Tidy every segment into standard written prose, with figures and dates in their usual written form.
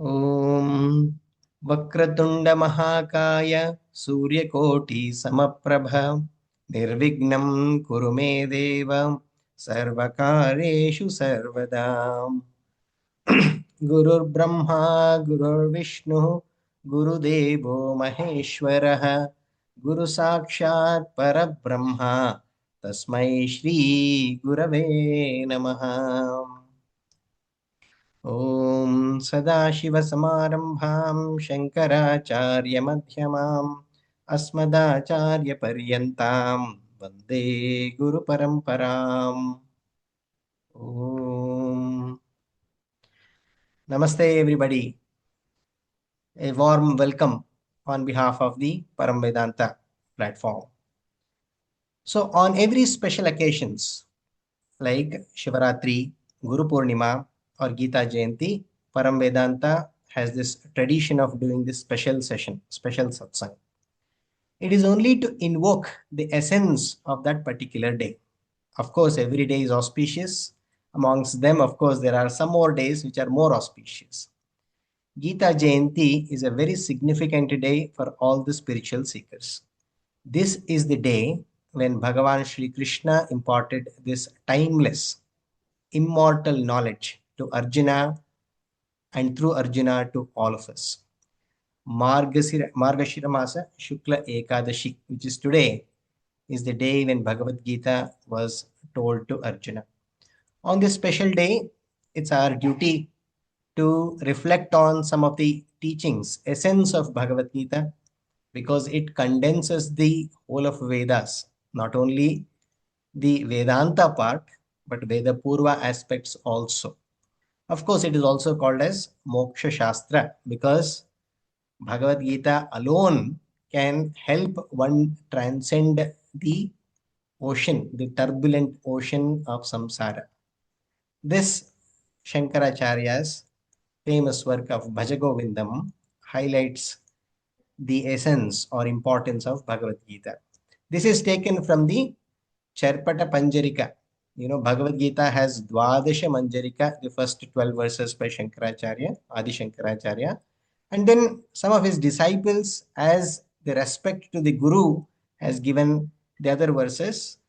Om Vakratunda Mahakaya Suryakoti Samaprabha Nirvignam Kurume Deva Sarvakareshu Sarvadam Gurur Brahma Gurur Vishnu Gurudevo Maheshwaraha Guru Sakshat Parabrahma Tasmai Shri Gurave Namaha. ॐ सदाशिवसमारम्भां शङ्कराचार्यमध्यमाम् अस्मदाचार्यपर्यन्तां वन्दे गुरुपरम्पराम्. ॐ Namaste everybody. A warm welcome on behalf of the Param Vedanta platform. So on every special occasions like Shivaratri, Guru Poornima or Gita Jayanti, Param Vedanta has this tradition of doing this special session, special satsang. It is only to invoke the essence of that particular day. Of course, every day is auspicious. Amongst them, of course, there are some more days which are more auspicious. Gita Jayanti is a very significant day for all the spiritual seekers. This is the day when Bhagavan Shri Krishna imparted this timeless, immortal knowledge to Arjuna and through Arjuna to all of us. Margashira Masa Shukla Ekadashi, which is today, is the day when Bhagavad Gita was told to Arjuna. On this special day, it's our duty to reflect on some of the teachings, essence of Bhagavad Gita, because it condenses the whole of Vedas, not only the Vedanta part, but Veda Purva aspects also. Of course, it is also called as Moksha Shastra because Bhagavad Gita alone can help one transcend the ocean, the turbulent ocean of samsara. This Shankaracharya's famous work of Bhajagovindam highlights the essence or importance of Bhagavad Gita. This is taken from the Charpata Panjarika. You know, Bhagavad Gita has Dwadasha Manjarika, the first 12 verses by Shankaracharya, Adi Shankaracharya. And then some of his disciples, as the respect to the Guru, has given the other verses.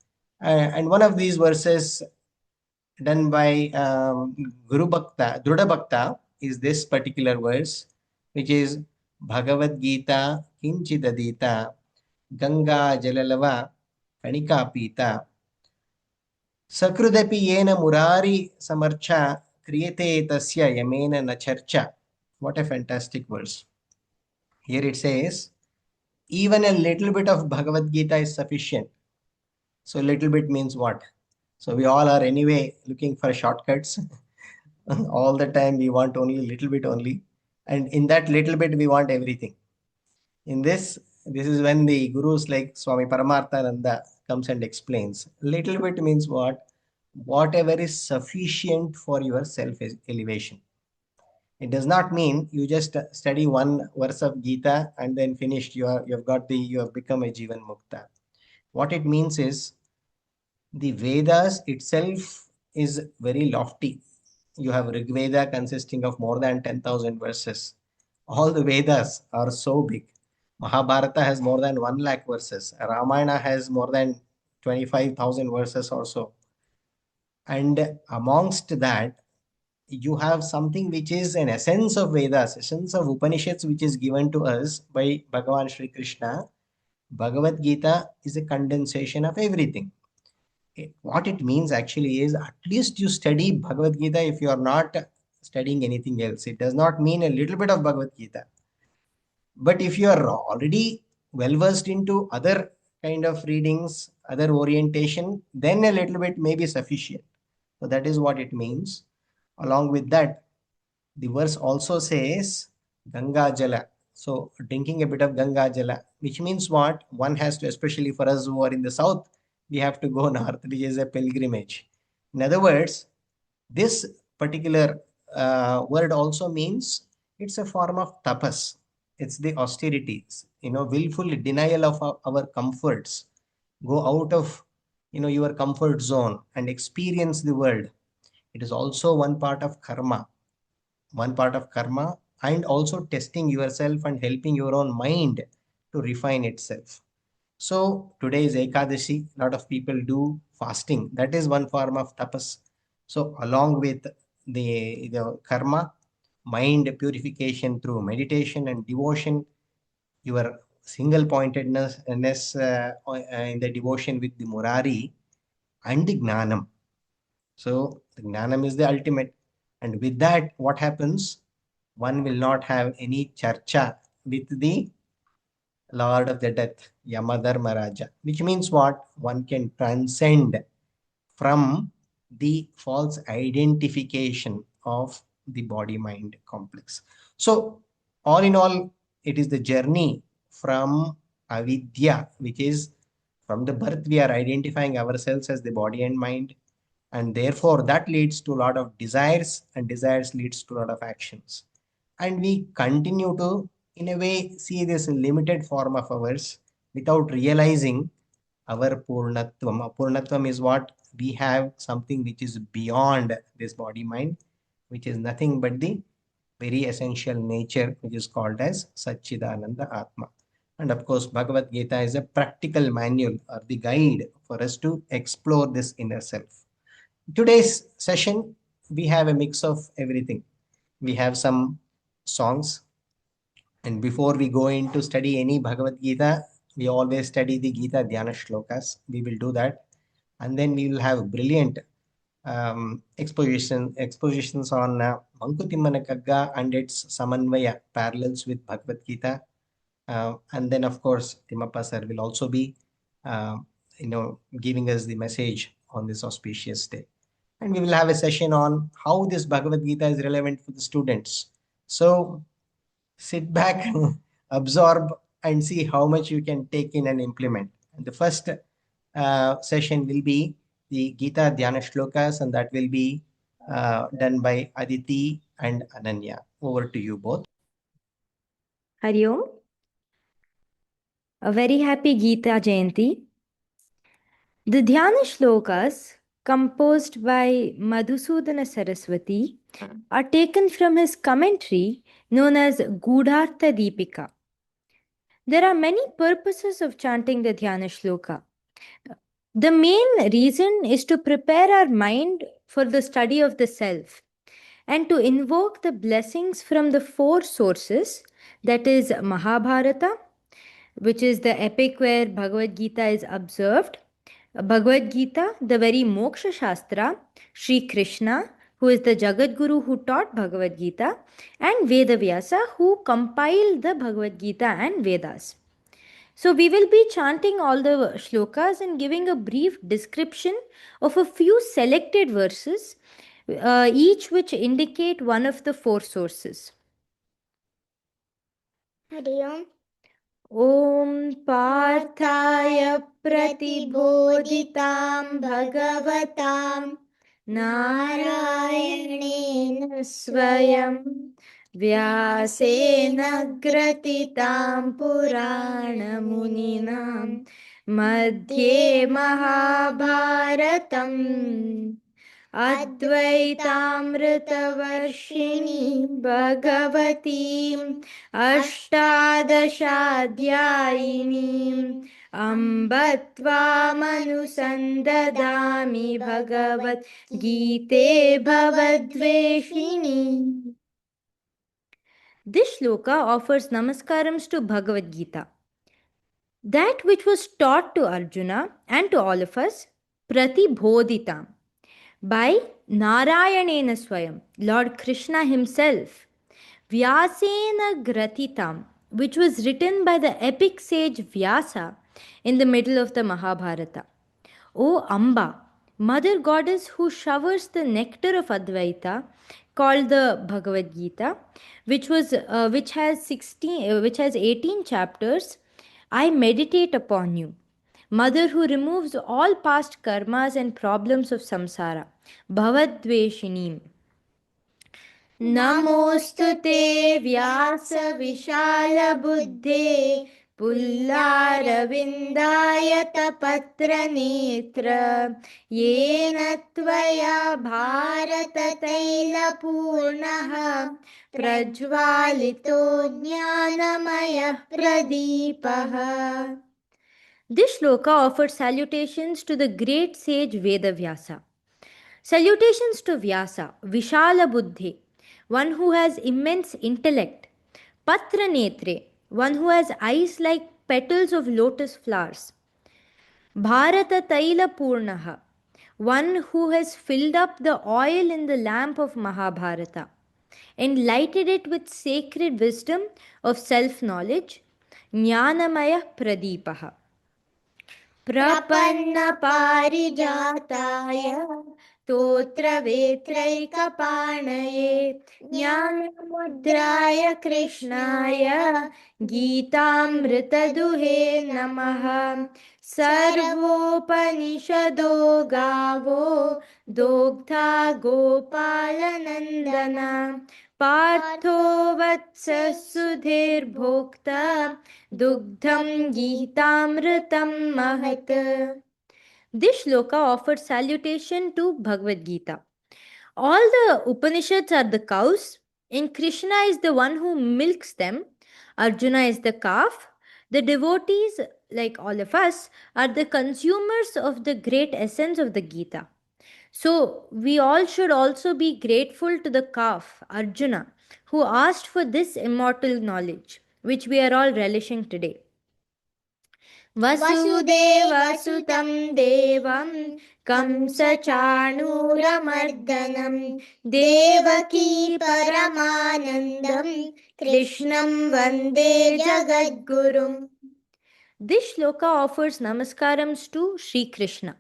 And one of these verses done by Guru Bhakta, Druda Bhakta, is this particular verse, which is Bhagavad Gita Kinchidadita Ganga Jalalava Kanika Pita Sakrudapi Yena Murari Samarcha Kriyate Tasya Yamena Nacharcha. What a fantastic verse. Here it says, even a little bit of Bhagavad Gita is sufficient. So little bit means what? So we all are anyway looking for shortcuts. All the time we want only a little bit only. And in that little bit we want everything. In this is when the gurus like Swami Paramarthananda comes and explains. Little bit means what? Whatever is sufficient for your self-elevation. It does not mean you just study one verse of Gita and then finished. You have become a Jivan Mukta. What it means is the Vedas itself is very lofty. You have Rig Veda consisting of more than 10,000 verses. All the Vedas are so big. Mahabharata has more than 1 lakh verses. Ramayana has more than 25,000 verses or so. And amongst that, you have something which is an essence of Vedas, essence of Upanishads, which is given to us by Bhagavan Shri Krishna. Bhagavad Gita is a condensation of everything. What it means actually is at least you study Bhagavad Gita if you are not studying anything else. It does not mean a little bit of Bhagavad Gita. But if you are already well versed into other kind of readings, other orientation, then a little bit may be sufficient. So that is what it means. Along with that, the verse also says Ganga Jala. So drinking a bit of Ganga Jala, which means what? One has to, especially for us who are in the south, we have to go north, which is a pilgrimage. In other words, this particular word also means it's a form of tapas. It's the austerities, willful denial of our comforts. Go out of, your comfort zone and experience the world. It is also one part of karma. One part of karma and also testing yourself and helping your own mind to refine itself. So today is Ekadashi. A lot of people do fasting. That is one form of tapas. So along with the karma, mind purification through meditation and devotion, your single pointedness in the devotion with the Murari and the Gnanam. So the Gnanam is the ultimate. And with that, what happens? One will not have any charcha with the Lord of the Death, Yamadharmaraja, which means what? One can transcend from the false identification of the body mind complex. So, all in all, it is the journey from avidya, which is from the birth, we are identifying ourselves as the body and mind, and therefore that leads to a lot of desires, and desires leads to a lot of actions. And we continue to, in a way, see this limited form of ours without realizing our Purnatvam. Purnatvam is what? We have something which is beyond this body mind, which is nothing but the very essential nature, which is called as Satchidananda Atma. And of course, Bhagavad Gita is a practical manual or the guide for us to explore this inner self. Today's session, we have a mix of everything. We have some songs, and before we go into study any Bhagavad Gita, we always study the Gita Dhyana Shlokas. We will do that. And then we will have brilliant expositions on Mankutimmana Kagga and its Samanvaya parallels with Bhagavad Gita. And then, of course, Thimappa Sir will also be, giving us the message on this auspicious day. And we will have a session on how this Bhagavad Gita is relevant for the students. So sit back, absorb, and see how much you can take in and implement. And the first session will be the Gita Dhyana Shlokas, and that will be done by Aditi and Ananya. Over to you both. Hari Om. A very happy Gita Jayanti. The Dhyana Shlokas, composed by Madhusudana Saraswati, are taken from his commentary known as Gudhartha Deepika. There are many purposes of chanting the Dhyana Shloka. The main reason is to prepare our mind for the study of the self and to invoke the blessings from the four sources, that is Mahabharata, which is the epic where Bhagavad Gita is observed. Bhagavad Gita, the very Moksha Shastra, Shri Krishna, who is the Jagat Guru who taught Bhagavad Gita, and Vedavyasa, who compiled the Bhagavad Gita and Vedas. So we will be chanting all the shlokas and giving a brief description of a few selected verses, each which indicate one of the four sources. Hari Om. ॐ पार्थाय प्रतिबोधितां भगवतां नारायणेन स्वयं व्यासेन ग्रथितां पुराणमुनिनां मध्ये महाभारतम् अद्वैतामृतवर्षिणी भगवतीम् अष्टादशाध्यायिनीम् अम्ब त्वामनुसन्ददामि भगवद्गीते भवद्वेषिणी. This shloka offers namaskarams to Bhagavad Gita, that which was taught to Arjuna and to all of us, pratibodhitam, by Narayanena Swayam, Lord Krishna himself, Vyasena Gratitam, which was written by the epic sage Vyasa in the middle of the Mahabharata. O Amba, Mother Goddess who showers the nectar of Advaita, called the Bhagavad Gita, which has 18 chapters, I meditate upon you. Mother who removes all past karmas and problems of samsara, Bhavadveshinim. Namostute Vyasa Vishala Buddhe पुल्लारविन्दायतपत्रनेत्र येन त्वया भारततैलपूर्णः प्रज्वालितो ज्ञानमयः प्रदीपः. This shloka offers salutations to the great sage Vedavyasa. Salutations to Vyasa, Vishala Buddhi, one who has immense intellect. Patra Netre, one who has eyes like petals of lotus flowers. Bharata Taila Purnaha, one who has filled up the oil in the lamp of Mahabharata and lighted it with sacred wisdom of self-knowledge. Jnanamaya Pradipaha. प्रपन्नपारिजाताय स्तोत्रवेत्रैकपाणये ज्ञानमुद्राय कृष्णाय गीतामृतदुहे नमः. सर्वोपनिषदो गावो दोग्धा गोपालनन्दना पार्थो वत्सः सुधीर्भोक्ता दुग्धं गीतामृतं महत्. This shloka offers salutation to Bhagavad Gita. All the Upanishads are the cows, and Krishna is the one who milks them. Arjuna is the calf. The devotees, like all of us, are the consumers of the great essence of the Gita. So, we all should also be grateful to the calf, Arjuna, who asked for this immortal knowledge, which we are all relishing today. वसुदेवसुतं देवं कंसचाणूरमर्दनं देवकी परमानन्दं कृष्णं वन्दे जगद्गुरुम्. This shloka offers namaskarams to Shri Krishna.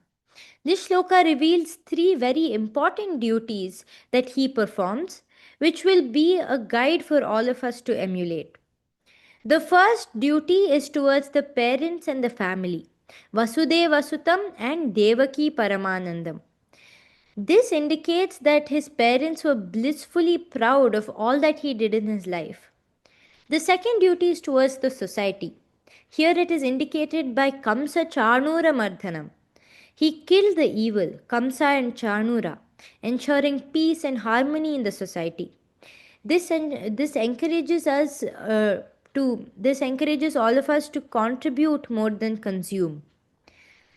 This shloka reveals 3 very important duties that he performs, which will be a guide for all of us to emulate. The first duty is towards the parents and the family, Vasudeva Sutam and Devaki Paramanandam. This indicates that his parents were blissfully proud of all that he did in his life. The second duty is towards the society. Here it is indicated by Kamsa Chanura Mardhanam. He killed the evil, Kamsa and Chanura, ensuring peace and harmony in the society. This encourages all of us to contribute more than consume.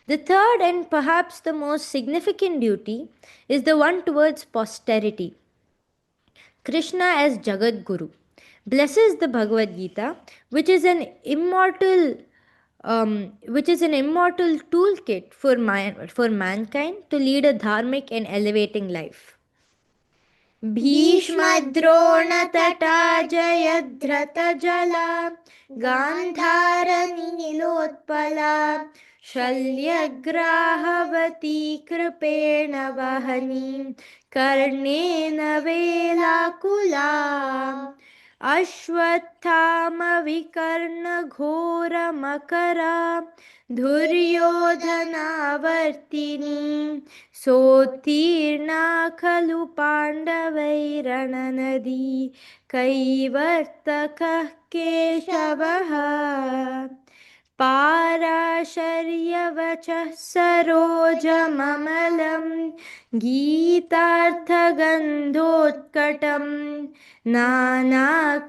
The third and perhaps the most significant duty is the one towards posterity. Krishna as Jagat Guru blesses the Bhagavad Gita, which is an immortal toolkit for mankind to lead a dharmic and elevating life. भीष्मद्रोणतटा जयद्रथजला गान्धारनीलोत्पला शल्यग्राहवती कृपेण वहनीं कर्णेन वेलाकुला अश्वत्थामविकर्णघोरमकरा धुर्योधनावर्तिनी सोत्तीर्णा खलु पाण्डवैरणनदी कैवर्तकः केशवः पाराशर्यवचः सरोजममलं गीतार्थगन्धोत्कटं नानाख्यानककेसरं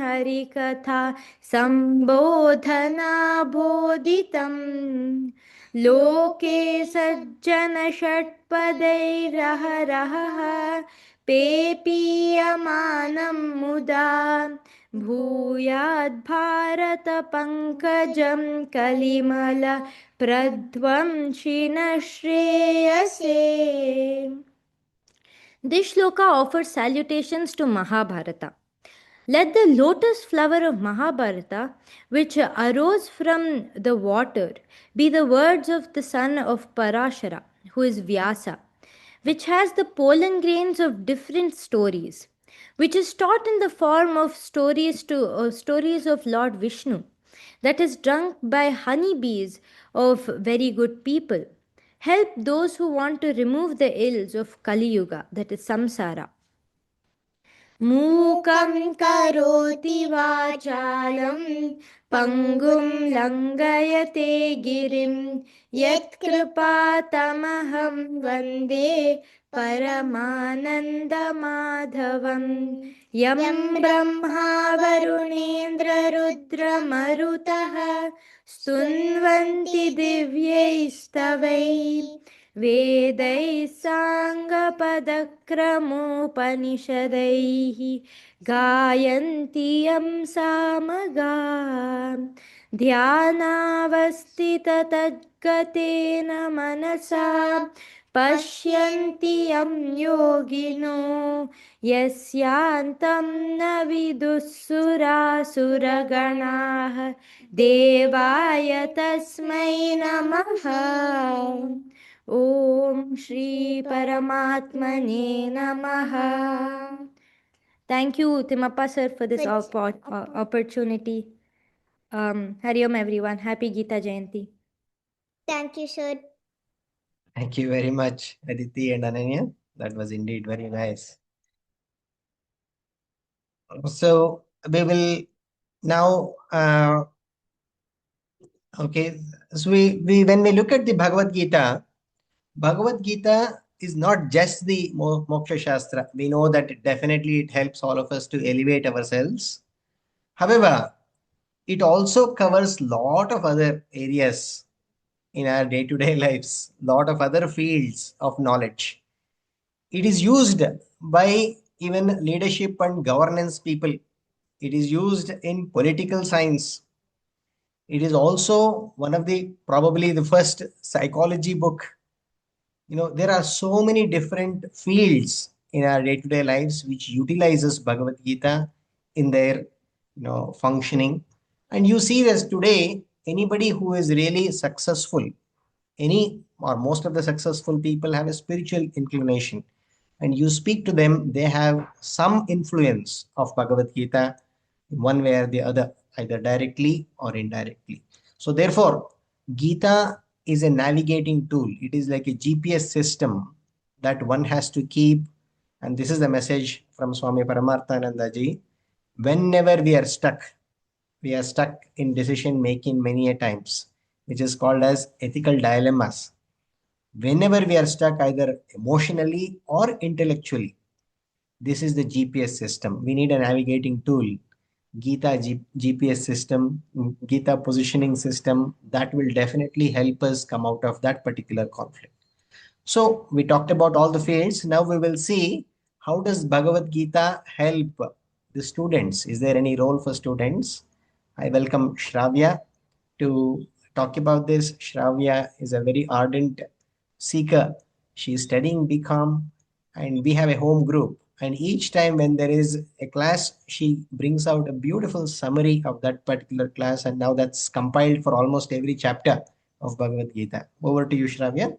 हरिकथा सम्बोधनाबोधितम् लोके सज्जनषट्पदैरहरहः पेपीयमानं मुदा भूयाद्भारतपङ्कजं कलिमल प्रध्वंसिनः श्रेयसे. This shloka offers salutations to Mahabharata. Let the lotus flower of Mahabharata, which arose from the water, be the words of the son of Parashara, who is Vyasa, which has the pollen grains of different stories, which is taught in the form of stories of Lord Vishnu, that is drunk by honeybees of very good people. Help those who want to remove the ills of Kali Yuga, that is samsara. मूकं करोति वाचालं पङ्गुं लङ्घयते गिरिं यत्कृपातमहं वन्दे परमानन्दमाधवं यं ब्रह्मा वरुणेन्द्ररुद्रमरुतः स्तुन्वन्ति दिव्यैस्तवैः वेदैः साङ्गपदक्रमोपनिषदैः गायन्ति यं सामगां ध्यानावस्थिततद्गतेन मनसा पश्यन्ति यं योगिनो यस्यान्तं न विदुःसुरासुरगणाः देवाय तस्मै नमः। Om Shri Paramatmane Namaha. Thank you, Thimappa Sir, for this opportunity. Hari Om everyone. Happy Gita Jayanti. Thank you, sir. Thank you very much, Aditi and Ananya. That was indeed very nice. So we will now, okay, so when we look at the Bhagavad Gita is not just the Moksha Shastra. We know that definitely it helps all of us to elevate ourselves. However, it also covers lot of other areas in our day-to-day lives, lot of other fields of knowledge. It is used by even leadership and governance people. It is used in political science. It is also one of the probably the first psychology book. There are so many different fields in our day-to-day lives which utilizes Bhagavad Gita in their functioning. And you see this today, anybody who is really successful, any or most of the successful people have a spiritual inclination, and you speak to them, they have some influence of Bhagavad Gita in one way or the other, either directly or indirectly. So therefore, Gita is a navigating tool. It is like a GPS system that one has to keep. And this is the message from Swami Paramarthananda ji. Whenever we are stuck in decision making many a times, which is called as ethical dilemmas. Whenever we are stuck either emotionally or intellectually, this is the GPS system. We need a navigating tool. Gita GPS system, Gita positioning system, that will definitely help us come out of that particular conflict. So we talked about all the fields. Now we will see how does Bhagavad Gita help the students. Is there any role for students? I welcome Shravya to talk about this. Shravya is a very ardent seeker. She is studying BCom and we have a home group. And each time when there is a class, she brings out a beautiful summary of that particular class. And now that's compiled for almost every chapter of Bhagavad Gita. Over to you, Shravya.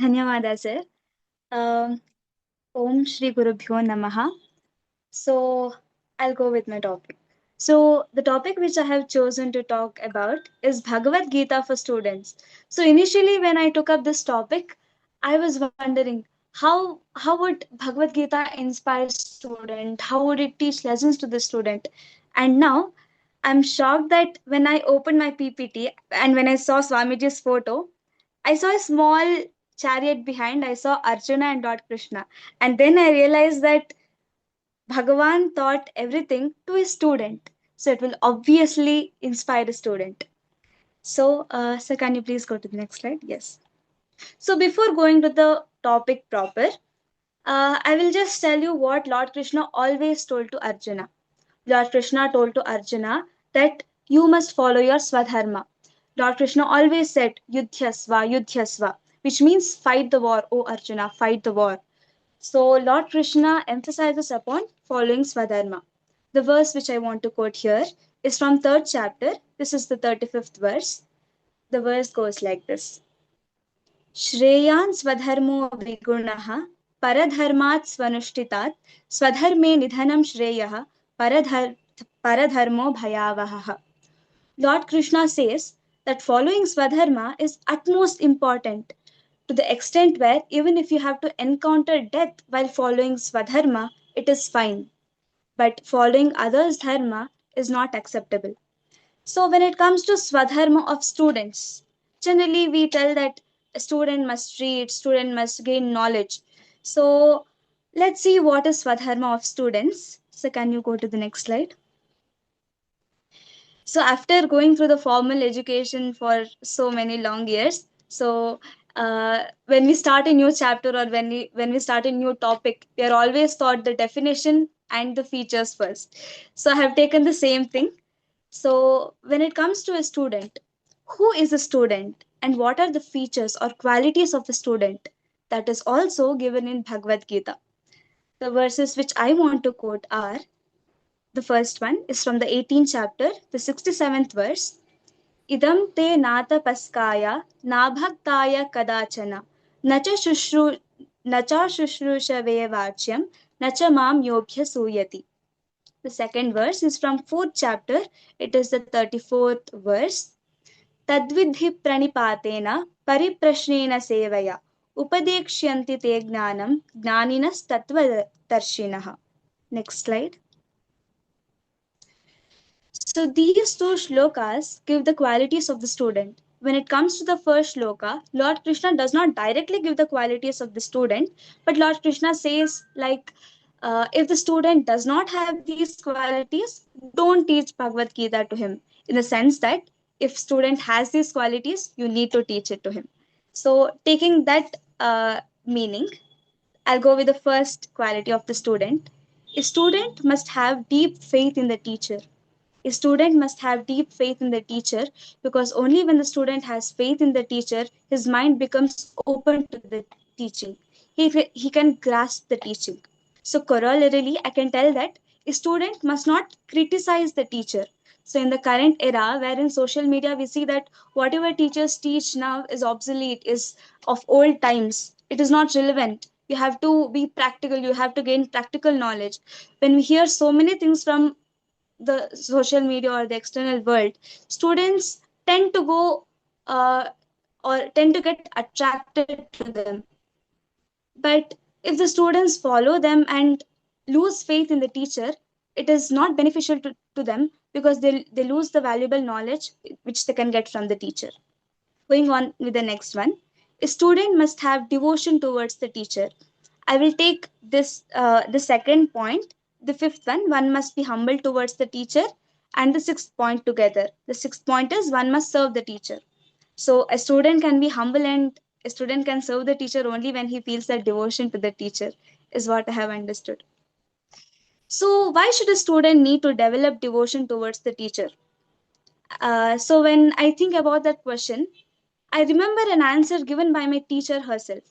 Dhanyawada, sir. Om Shri Gurubhyo Namaha. So, I'll go with my topic. So, the topic which I have chosen to talk about is Bhagavad Gita for students. So, initially, when I took up this topic, I was wondering how would Bhagavad Gita inspire student? How would it teach lessons to the student? And now, I'm shocked that when I opened my PPT and when I saw Swamiji's photo, I saw a small chariot behind. I saw Arjuna and Lord Krishna. And then I realized that Bhagavan taught everything to his student. So it will obviously inspire a student. So, sir, can you please go to the next slide? Yes. So before going to the topic proper, I will just tell you what Lord Krishna always told to Arjuna. Lord Krishna told to Arjuna that you must follow your Swadharma. Lord Krishna always said, Yudhyasva, Yudhyasva, which means fight the war, O Arjuna, fight the war. So Lord Krishna emphasizes upon following Swadharma. The verse which I want to quote here is from 3rd chapter. This is the 35th verse. The verse goes like this. Shreyan swadharmo vigunaha paradharmat swanushtitat swadharme nidhanam shreyah paradharmo bhayavaha. Lord Krishna says that following Swadharma is utmost important to the extent where even if you have to encounter death while following Swadharma, it is fine, but following others' dharma is not acceptable. So, when it comes to swadharma of students, generally we tell that a student must read, student must gain knowledge. So, let's see what is swadharma of students. So, can you go to the next slide? So after going through the formal education for so many long years, so when we start a new chapter or when we start a new topic, we are always taught the definition and the features first. So I have taken the same thing. So when it comes to a student, who is a student and what are the features or qualities of a student? That is also given in Bhagavad Gita. The verses which I want to quote are, the first one is from the 18th chapter, the 67th verse. Idam te nata paskaya nabhaktaya kadachana nacha shushrushaveye vachyam nacha mam yobhya suyati. The second verse is from 4th chapter. It is the 34th verse. Tadvidhi pranipatena pariprashnena sevaya upadekshyanti te gnanam gnaninas tattvadarshinaha. Next slide. So these two shlokas give the qualities of the student. When it comes to the first shloka, Lord Krishna does not directly give the qualities of the student, but Lord Krishna says like, if the student does not have these qualities, don't teach Bhagavad Gita to him. In the sense that if student has these qualities, you need to teach it to him. So taking that meaning, I'll go with the first quality of the student. A student must have deep faith in the teacher. A student must have deep faith in the teacher, because only when the student has faith in the teacher, his mind becomes open to the teaching. He can grasp the teaching. So, corollarily, I can tell that a student must not criticize the teacher. So, in the current era, where in social media we see that whatever teachers teach now is obsolete, is of old times, it is not relevant. You have to be practical, you have to gain practical knowledge. When we hear so many things from the social media or the external world, students tend to go or tend to get attracted to them. But if the students follow them and lose faith in the teacher, it is not beneficial to them, because they lose the valuable knowledge which they can get from the teacher. Going on with the next one, a student must have devotion towards the teacher. I will take this the second point. The fifth one, one must be humble towards the teacher, and the sixth point together. The sixth point is one must serve the teacher. So a student can be humble and a student can serve the teacher only when he feels that devotion to the teacher, is what I have understood. So why should a student need to develop devotion towards the teacher? So when I think about that question, I remember an answer given by my teacher herself.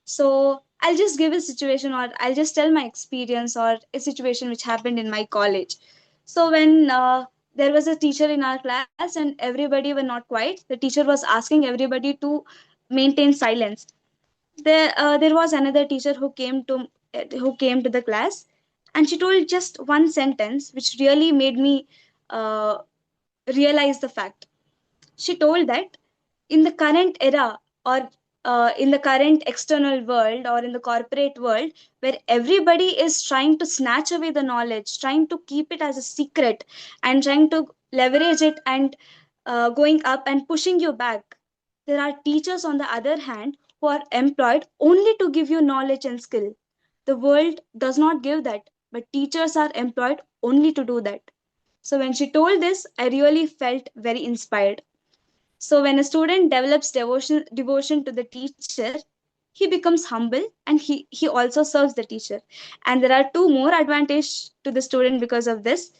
So I'll just give a situation, or I'll just tell my experience or a situation which happened in my college. So when there was a teacher in our class and everybody were not quiet, the teacher was asking everybody to maintain silence. There was another teacher who came to the class, and she told just one sentence which really made me uh, realize the fact. She told that in the current era, or in the current external world or in the corporate world, where everybody is trying to snatch away the knowledge, trying to keep it as a secret and trying to leverage it and going up and pushing you back, there are teachers on the other hand who are employed only to give you knowledge and skill. The world does not give that, but teachers are employed only to do that. So when she told this, I really felt very inspired. So when a student develops devotion to the teacher, he becomes humble and he also serves the teacher. And there are two more advantages to the student because of this.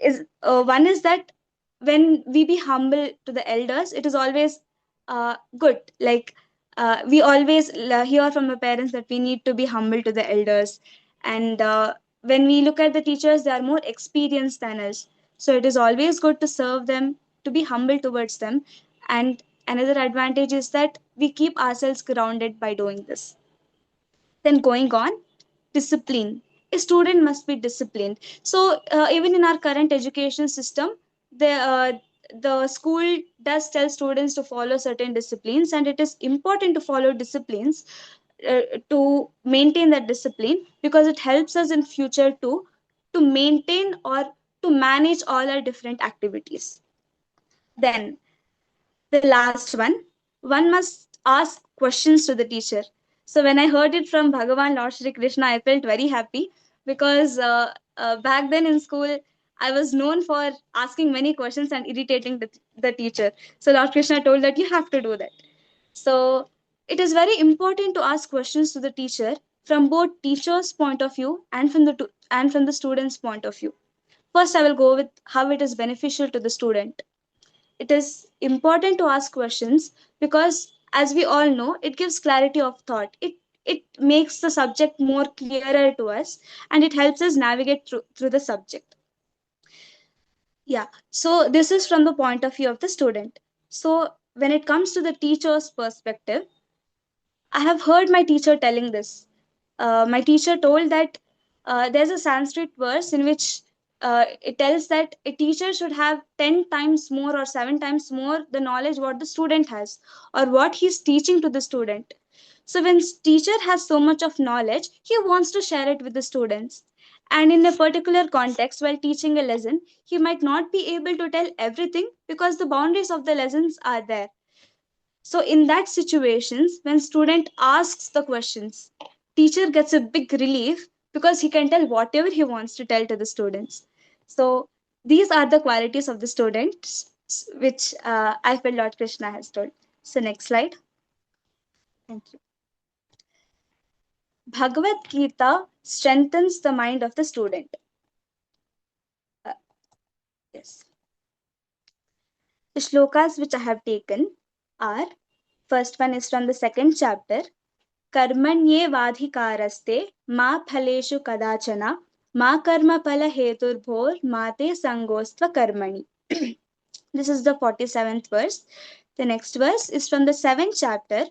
Is One is that when we be humble to the elders, it is always good. Like we always hear from the parents that we need to be humble to the elders, and when we look at the teachers, they are more experienced than us. So it is always good to serve them, to be humble towards them. And another advantage is that we keep ourselves grounded by doing this. Then going on, discipline. A student must be disciplined. So even in our current education system, the school does tell students to follow certain disciplines, and it is important to follow disciplines to maintain that discipline, because it helps us in future to maintain or to manage all our different activities. Then the last one must ask questions to the teacher. So when I heard it from Bhagavan Lord Shri Krishna, I felt very happy, because back then in school, I was known for asking many questions and irritating the teacher. So Lord Krishna told that you have to do that. So it is very important to ask questions to the teacher from both teacher's point of view and from the student's point of view. First, I will go with how it is beneficial to the student. It is important to ask questions because, as we all know, it gives clarity of thought. It makes the subject more clearer to us, and it helps us navigate through the subject. Yeah, so this is from the point of view of the student. So when it comes to the teacher's perspective, I have heard my teacher telling this. My teacher told that there's a Sanskrit verse in which it tells that a teacher should have 10 times more or 7 times more the knowledge what the student has, or what he's teaching to the student. So when teacher has so much of knowledge, he wants to share it with the students. And in a particular context, while teaching a lesson, he might not be able to tell everything because the boundaries of the lessons are there. So in that situations, when student asks the questions, teacher gets a big relief because he can tell whatever he wants to tell to the students. So these are the qualities of the students which I feel Lord Krishna has told. So next slide. Thank you. Bhagavad Gita strengthens the mind of the student. Uh, yes. The shlokas which I have taken are, first one is from the second chapter. कर्मण्येवाधिकारस्ते मा फलेषु कदाचन मा कर्मफलहेतुर्भोर् मा ते संगोस्त्व कर्मणि. This is the 47th verse. The next verse is from the 7th chapter.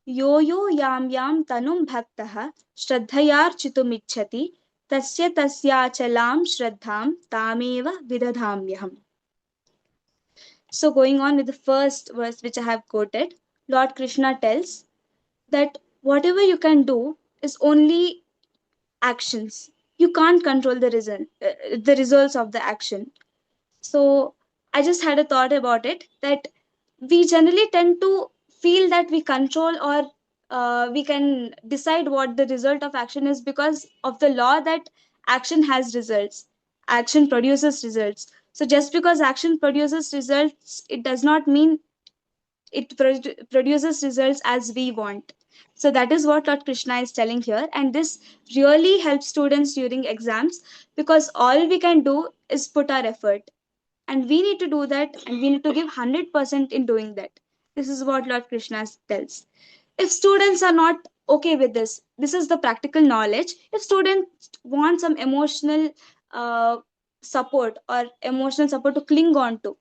यो यो याम याम तनुम भक्तः श्रद्धयार्चितुमिच्छति तस्य तस्याचलां श्रद्धां तामेव विदधाम्यहम्. So going on with the first verse which I have quoted, Lord Krishna tells that whatever you can do is only actions. You can't control the results of the action. So I just had a thought about it, that we generally tend to feel that we control, or we can decide what the result of action is because of the law that action has results, action produces results. So just because action produces results, it does not mean it produces results as we want. So that is what Lord Krishna is telling here, and this really helps students during exams, because all we can do is put our effort, and we need to do that, and we need to give 100% in doing that. This is what Lord Krishna tells. If students are not okay with this is the practical knowledge. If students want some emotional support or emotional support to cling on to,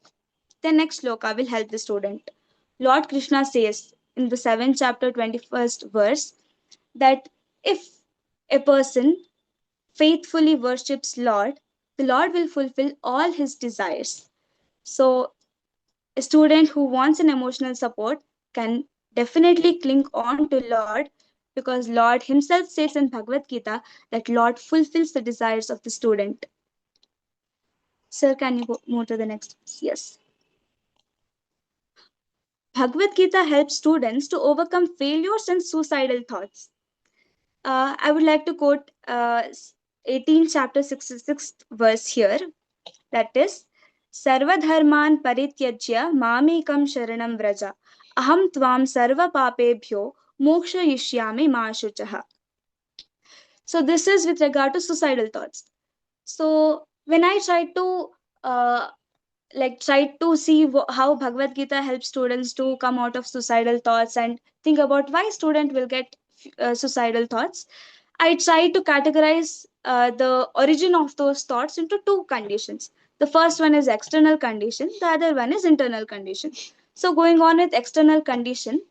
the next shloka will help the student. Lord Krishna says in the 7th chapter, 21st verse, that if a person faithfully worships Lord, the Lord will fulfill all his desires. So a student who wants an emotional support can definitely cling on to Lord, because Lord himself says in Bhagavad Gita that Lord fulfills the desires of the student. Sir, can you move to the next? Yes. Bhagavad Gita helps students to overcome failures and suicidal thoughts. I would like to quote 18th chapter 66th verse here. That is, Sarvadharman parityajya mamekam sharanam vraja aham tvam sarva papebhyo mokshayishyami ma shuchaha. So this is with regard to suicidal thoughts. So when I uh, try to see how Bhagavad Gita helps students to come out of suicidal thoughts and think about why student will get suicidal thoughts, I try to categorize the origin of those thoughts into two conditions. The first one is external condition, the other one is internal condition. So going on with external condition,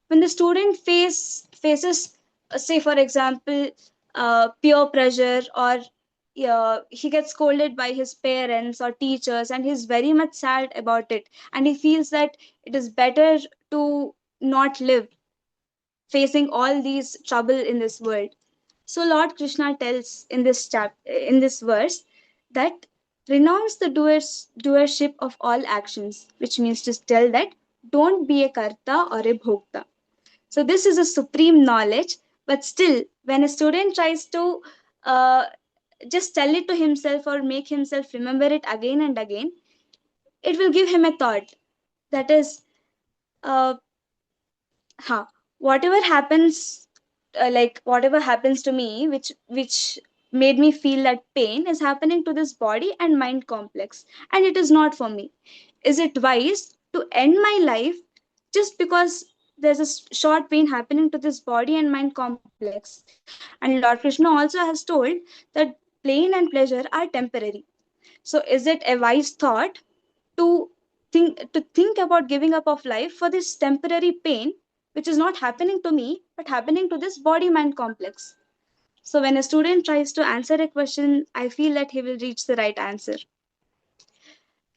when the student faces say for example peer pressure, or he gets scolded by his parents or teachers, and he's very much sad about it, and he feels that it is better to not live, facing all these trouble in this world. So Lord Krishna tells in in this verse that renounce the doership of all actions, which means to tell that don't be a karta or a bhokta. So this is a supreme knowledge, but still, when a student tries to uh, just tell it to himself or make himself remember it again and again, it will give him a thought that is, uh, huh, whatever happens, like whatever happens to me, which made me feel that pain is happening to this body and mind complex, and it is not for me. Is it wise to end my life just because there's a short pain happening to this body and mind complex? And Lord Krishna also has told that pain and pleasure are temporary. So is it a wise thought to think about giving up of life for this temporary pain which is not happening to me but happening to this body mind complex? So when a student tries to answer a question, I feel that he will reach the right answer.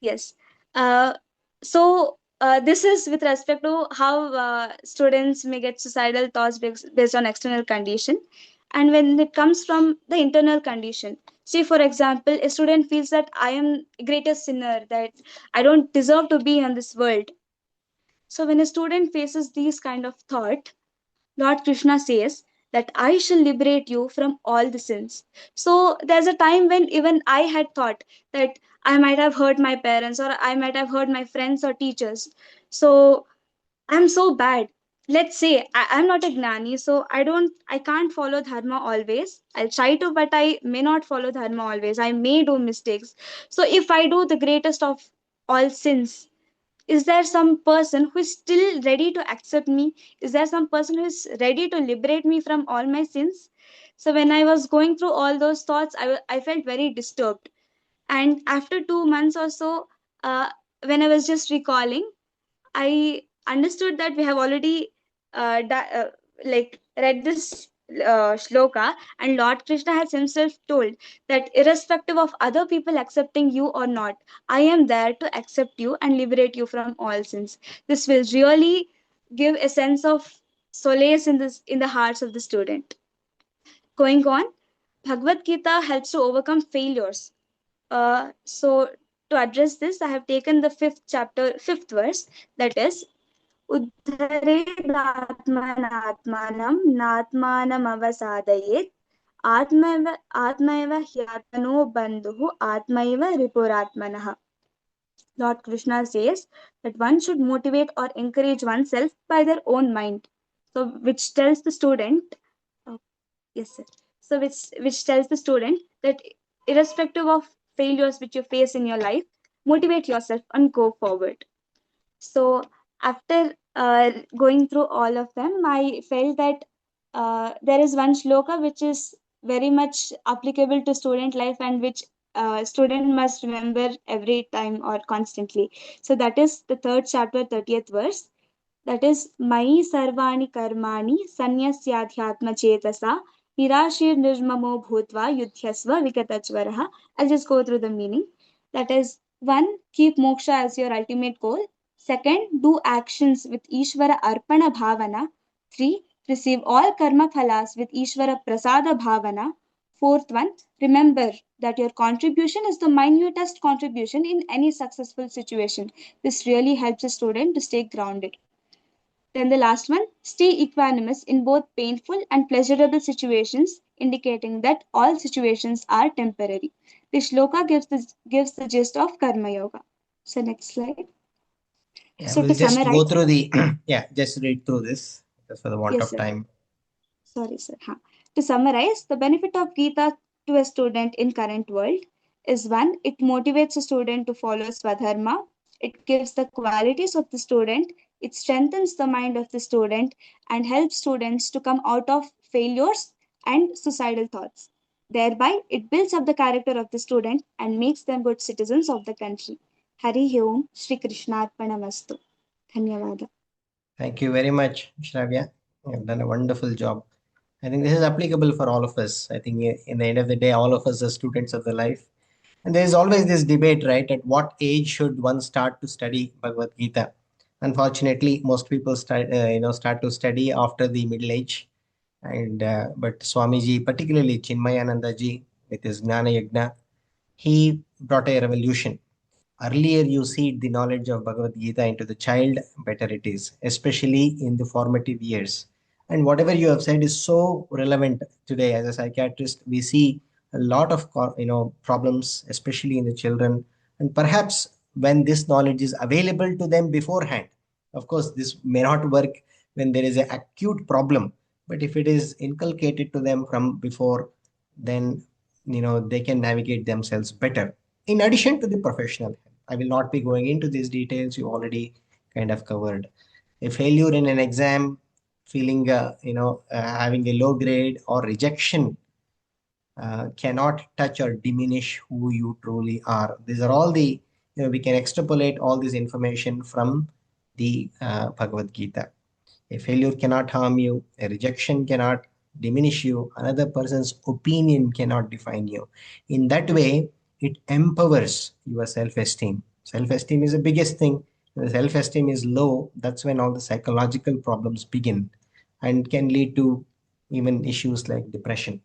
Yes. Uh, this is with respect to how students may get suicidal thoughts based on external condition. And when it comes from the internal condition, see, for example, a student feels that I am greatest sinner, that I don't deserve to be in this world. So when a student faces these kind of thought, Lord Krishna says that I shall liberate you from all the sins. So there's a time when even I had thought that I might have hurt my parents or I might have hurt my friends or teachers. So I'm so bad. Let's say I'm not a gnani, so I can't follow dharma always. I'll try to, but I may not follow dharma always. I may do mistakes. So if I do the greatest of all sins, is there some person who is still ready to accept me? Is there some person who is ready to liberate me from all my sins? So when I was going through all those thoughts, I felt very disturbed. And after 2 months or so, when I was just recalling, I understood that we have already like read this shloka, and Lord Krishna has himself told that irrespective of other people accepting you or not, I am there to accept you and liberate you from all sins. This will really give a sense of solace in the hearts of the student. Going on, Bhagavad Gita helps to overcome failures. So to address this, I have taken the fifth chapter, fifth verse, that is, उद्धरेदात्मनात्मानं नात्मानमवसादयेत् आत्मैव ह्यात्मनो बन्धुः आत्मैव रिपुरात्मनः. Lord Krishna says that one should motivate or encourage oneself by their own mind. So, which tells the student, uh, yes, sir. So, which tells the student that irrespective of failures which you face in your life, motivate yourself and go forward. So after going through all of them, I felt that there is one shloka which is very much applicable to student life and which student must remember every time or constantly. So that is the third chapter, 30th verse. That is, Mai Sarvani Karmani Sanyasyadhyatma Chetasa Nirashir Nirmamo Bhutva Yudhyasva Vikatachvaraha. I'll just go through the meaning. That is, one, keep moksha as your ultimate goal. Second, do actions with Ishvara Arpana Bhavana. Three, receive all karma phalas with Ishvara Prasada Bhavana. Fourth one, remember that your contribution is the minutest contribution in any successful situation. This really helps a student to stay grounded. Then the last one, stay equanimous in both painful and pleasurable situations, indicating that all situations are temporary. This shloka gives the gist of Karma Yoga. So next slide. Yeah, So we'll to just go summarize, through the yeah, just read through this just for the want yes, of sir. time. Sorry, sir. Huh. To summarize, the benefit of Gita to a student in current world is one, it motivates a student to follow Swadharma. It gives the qualities of the student. It strengthens the mind of the student and helps students to come out of failures and suicidal thoughts. Thereby, it builds up the character of the student and makes them good citizens of the country. Hari Om, Shri Krishnarpanamastu. Dhanyavada. Thank you very much, Shravya. You've done a wonderful job. I think this is applicable for all of us. I think in the end of the day, all of us are students of the life. And there is always this debate, right? At what age should one start to study Bhagavad Gita? Unfortunately, most people start to study after the middle age. And but Swamiji, particularly Chinmayananda ji, with his Gnana Yagna, he brought a revolution. Earlier you seed the knowledge of Bhagavad Gita into the child, better it is, especially in the formative years. And whatever you have said is so relevant today. As a psychiatrist, we see a lot of problems, especially in the children. And perhaps when this knowledge is available to them beforehand, of course, this may not work when there is an acute problem. But if it is inculcated to them from before, then they can navigate themselves better. In addition to the professional, I will not be going into these details. You already kind of covered. A failure in an exam, feeling, having a low grade or rejection cannot touch or diminish who you truly are. These are all the, we can extrapolate all this information from the Bhagavad Gita. A failure cannot harm you. A rejection cannot diminish you. Another person's opinion cannot define you. In that way, it empowers your self-esteem. Self-esteem is the biggest thing. When self-esteem is low, that's when all the psychological problems begin and can lead to even issues like depression.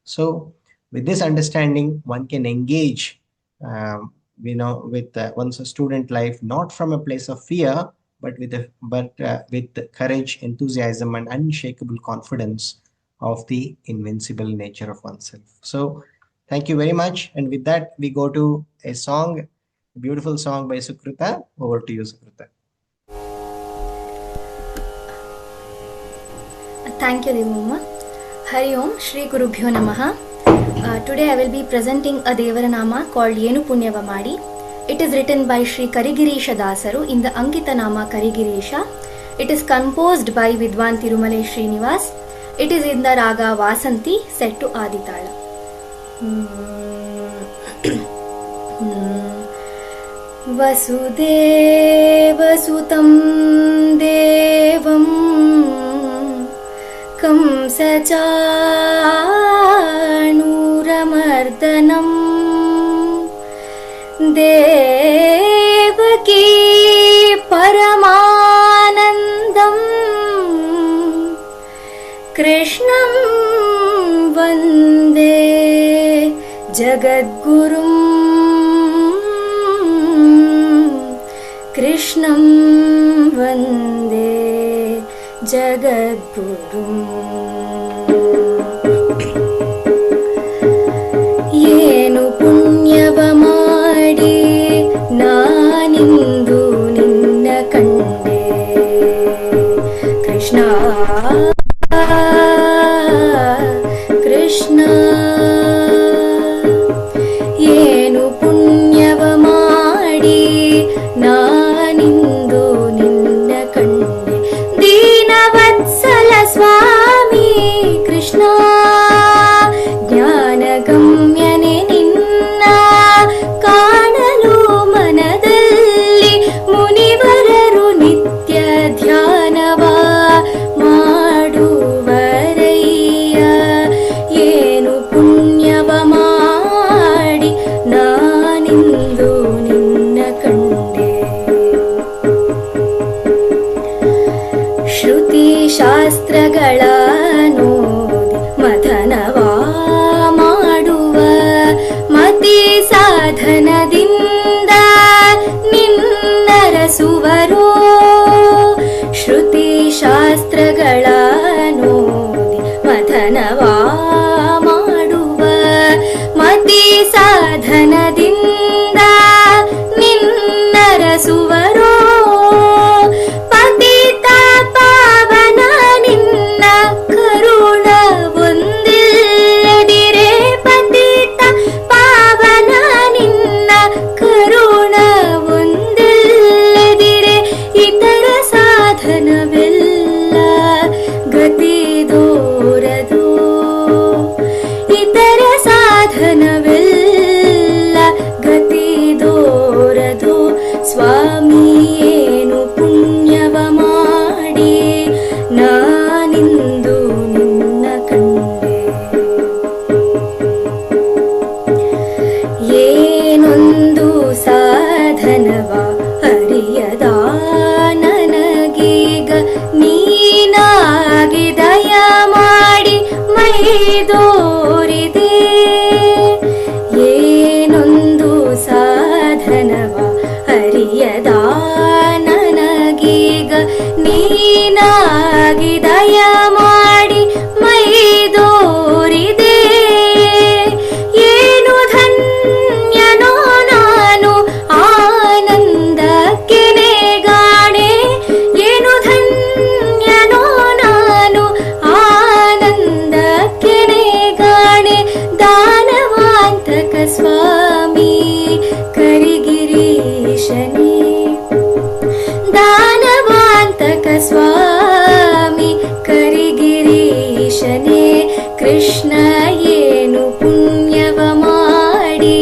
So, with this understanding, one can engage, with one's student life not from a place of fear, but with the courage, enthusiasm, and unshakable confidence of the invincible nature of oneself. So, thank you very much. And with that, we go to a song, a beautiful song by Sukrita. Over to you, Sukrita. Thank you, Devamma. Hari Om, Shri Gurubhyo Namah. Today I will be presenting a Devaranama called Yenu Punyava Madi. It is written by Shri Karigirisha Dasaru in the Ankita Nama Karigirisha. It is composed by Vidwan Tirumale Srinivas. It is in the Raga Vasanti set to Aditala. Vasudeva Sutam Devam Kamsachanuramardhanam Devaki Paramanandam Krishnam Vande Jagadgurum Krishnam Vande Jagadgurum Yenu punyava madi nanindu ninna kande Krishna Krishna Yenu punyava madi nanindu ninna kande Dinavatsala Swami Krishna ಜ್ಞಾನಗಮ್ಯನೆ ನಿನ್ನ ಕಾಣಲು ಮನದಲ್ಲಿ ಮುನಿವರರು ನಿತ್ಯ ಧ್ಯಾನವ ಮಾಡುವರಯ್ಯ ಏನು ಪುಣ್ಯವ ಮಾಡಿ ನಾನಿಂದು ನಿನ್ನ ಕಂಡೆ ಶ್ರುತಿ ಶಾಸ್ತ್ರಗಳ ನೋಡಿ ಮಥನವ ಮಾಡುವ ಮತಿ ಸಾಧನದಿಂದ ನಿನ್ನರಸುವರು ಶ್ರುತಿ ಶಾಸ್ತ್ರಗಳ ನೋಡಿ ಮಥನವ ಮಾಡುವ ಮತಿ ಸಾಧನದಿಂದ ನಿನ್ನರಸುವರು ಪತಿತ ಪಾವನ ನಿನ್ನ ಕರುಣ ಒಂದಿಲ್ಲದಿರೆ ಪತಿತ ಪಾವನ ನಿನ್ನ ಕರುಣ ಒಂದಿಲ್ಲದಿರೆ ಇತರ ಸಾಧನವೆಲ್ಲ ಗತಿ ದೂರದು ಮೈದೋರಿದೆ ಏನೊಂದು ಸಾಧನವ ಅರಿಯದ ನನಗೀಗ ನೀನಾಗಿ ದಯ ಮಾಡಿ ಮೈದೋರಿದೆ ಏನು ಧನ್ಯನೋ ನಾನು ಆನಂದಕ್ಕೆ ಗಾಣೆ ಏನು ಧನ್ಯನೋ ನಾನು ಆನಂದಕ್ಕೆ ಗಾಣೆ ದಾನವಾಂತಕ ಸ್ವಾಮಿ ಕರಿಗಿರೀಶನೇ ದಾನವಾಂತಕ ಸ್ವಾಮಿ ಕರಿಗಿರೀಶನೇ ಕೃಷ್ಣ ಏನು ಪುಣ್ಯವ ಮಾಡಿ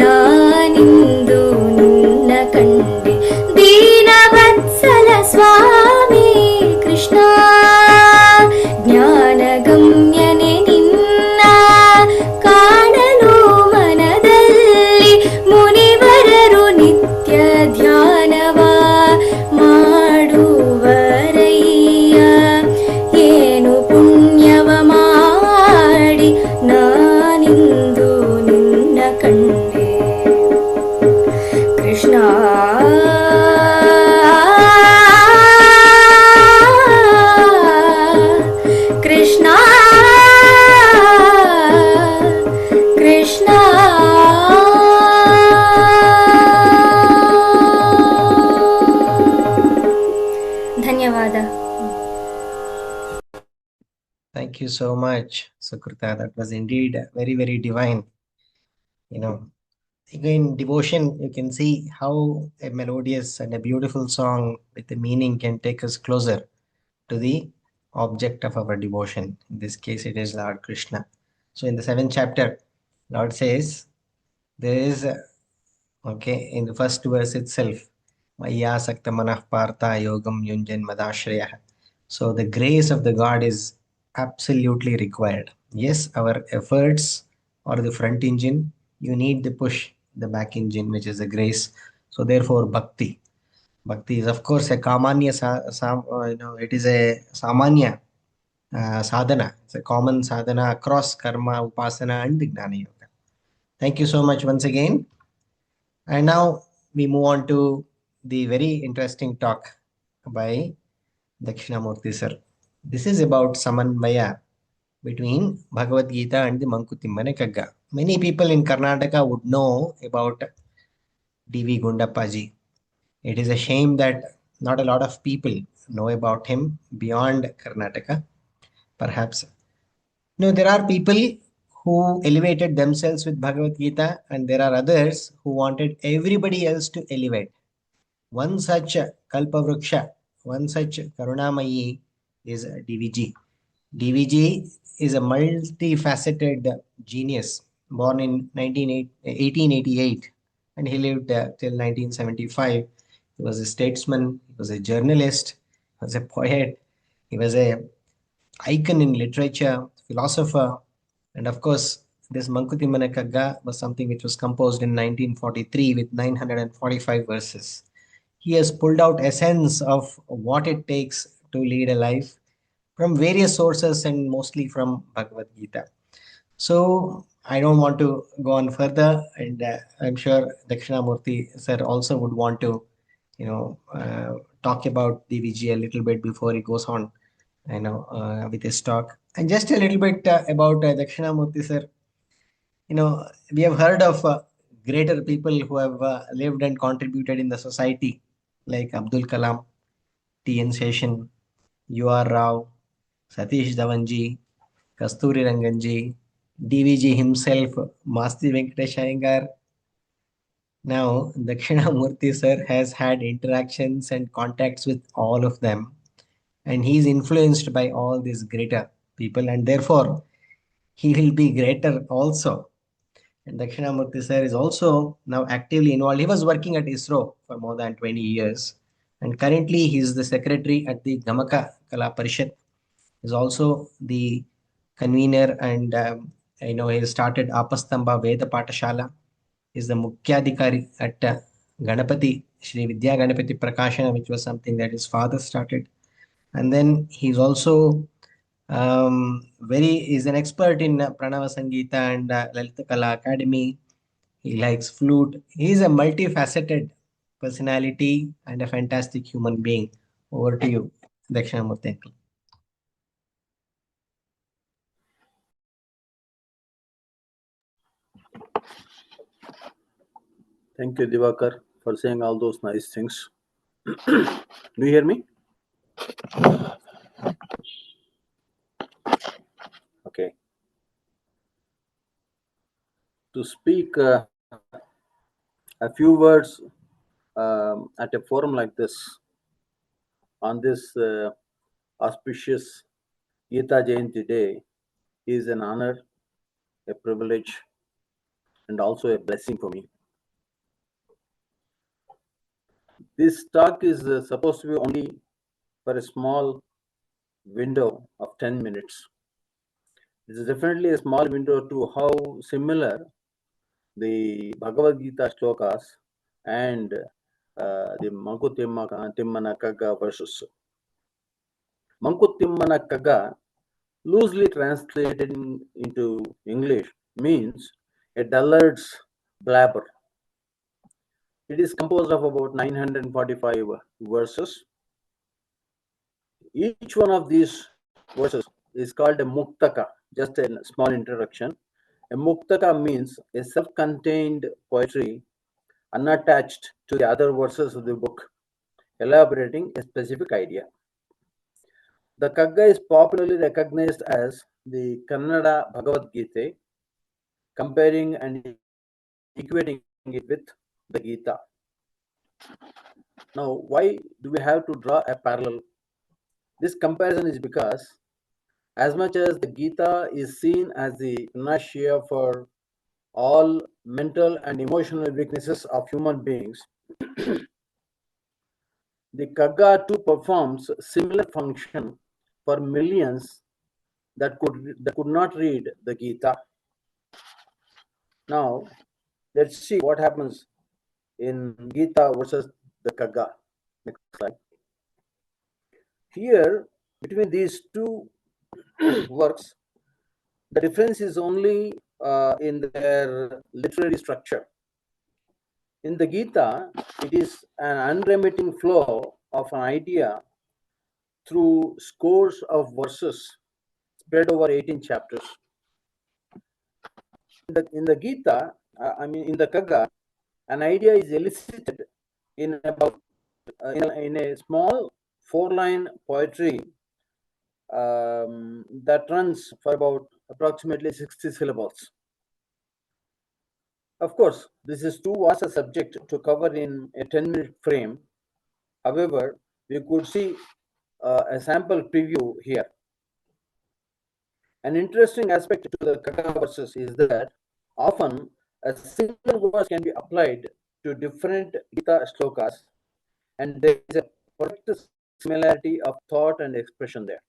ನಾನಿಂದು ನಿನ್ನ ಕಂಡೆ ದೀನವತ್ಸಲ ಸ್ವಾಮಿ ಕೃಷ್ಣ ಜ್ಞಾನಗಮ್ಯನೆ ನಿನ್ನ ಕಾಣಲು ಮನದಲ್ಲಿ ಮುನಿವರರು ನಿತ್ಯ ಧ್ಯಾನವ ಮಾಡುವರಯ್ಯ ಏನು ಪುಣ್ಯವ ಮಾಡಿ ನಾನಿಂದು ನಿನ್ನ ಕಂಡೆ ಕೃಷ್ಣ ಕೃಷ್ಣ ಕೃಷ್ಣ ಧನ್ಯವಾದ. Thank you so much, Sukrita. That was indeed very, very divine. You know, again, devotion, you can see how a melodious and a beautiful song with a meaning can take us closer to the object of our devotion. In this case, it is Lord Krishna. So in the 7th chapter, Lord says, there is, okay, in the first verse itself, Maya Sakta Manah Partha Yogam Yunjan Madashraya. So the grace of the God is absolutely required. Yes, our efforts are the front engine. You need the push, the back engine, which is the grace. So therefore, bhakti. Bhakti is of course a kamanya, it is a samanya sadhana. It's a common sadhana across karma, upasana and jnana yoga. Thank you so much once again. And now we move on to the very interesting talk by Dakshinamurti sir. This is about Samanvaya between Bhagavad Gita and the Mankutimmana Kagga. Many people in Karnataka would know about D.V. Gundappaji. It is a shame that not a lot of people know about him beyond Karnataka. Perhaps, there are people who elevated themselves with Bhagavad Gita, and there are others who wanted everybody else to elevate. One such Kalpavruksha, one such Karunamayi is DVG. DVG is a multifaceted genius, born in 1888, and he lived till 1975. He was a statesman, he was a journalist, he was a poet, he was a icon in literature, philosopher, and of course, this Mankutimmana Kagga was something which was composed in 1943 with 945 verses. He has pulled out essence of what it takes to lead a life from various sources and mostly from Bhagavad Gita. So I don't want to go on further, and I'm sure Dakshinamurti sir also would want to, talk about DVG a little bit before he goes on, with his talk. And just a little bit about Dakshinamurti sir. We have heard of greater people who have lived and contributed in the society, like Abdul Kalam, T.N. Seshan, U.R. Rao, Satish Dhawanji, Kasturi Ranganji, DVG himself, Masti Venkatesh Iyengar. Now, Dakshinamurti sir has had interactions and contacts with all of them, and he is influenced by all these greater people, and therefore he will be greater also. And Dakshinamurti sir is also now actively involved. He was working at ISRO for more than 20 years. And currently he is the secretary at the Gamaka Kala Parishad. He is also the convener, and he started Apastamba Veda Patashala. He is the Mukhyadhikari at Ganapati, Shri Vidya Ganapati Prakashana, which was something that his father started. And then he is also Is an expert in Pranava Sangeeta and Lalita Kala Academy. He likes flute. He is a multifaceted personality and a fantastic human being. Over to you, Dakshinamurthy uncle. Thank you, Divakar, for saying all those nice things. Do you hear me? Okay. To speak a few words at a forum like this, on this auspicious Gita Jayanti day, is an honor, a privilege, and also a blessing for me. This talk is supposed to be only for a small window of 10 minutes. This is definitely a small window to how similar the Bhagavad Gita shlokas and the Mankutimmana Kagga verses. Mankutimmana Kagga, loosely translated into English, means a dullard's blabber. It is composed of about 945 verses. Each one of these verses is called a muktaka. Just a small introduction. A muktaka means a self-contained poetry unattached to the other verses of the book, elaborating a specific idea. The Kagga is popularly recognized as the Kannada Bhagavad Gita, comparing and equating it with the Gita. Now, why do we have to draw a parallel? This comparison is because as much as the Gita is seen as the panacea for all mental and emotional weaknesses of human beings, the Kagga too performs similar function for millions that could not read the Gita. Now, let's see what happens in Gita versus the Kagga. Next slide. Here, between these two works, the difference is only in their literary structure. In the Gita, it is an unremitting flow of an idea through scores of verses spread over 18 chapters. In the Gita, in the Kagga, an idea is elicited in about in a small 4-line poetry that runs for about approximately 60 syllables. Of course, this is too vast a subject to cover in a 10-minute frame. However, we could see a sample preview here. An interesting aspect to the Kagga verses is that often a single verse can be applied to different Gita shlokas, and there is a perfect similarity of thought and expression there.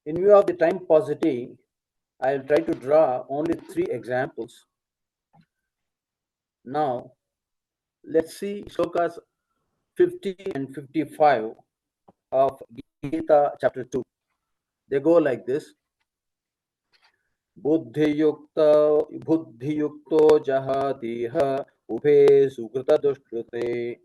In view of the time paucity, I will try to draw only 3 examples. Now, let's see shlokas 50 and 55 of Gita chapter 2. They go like this. Buddhiyukto jahatiha ubhe sukrita dushkrute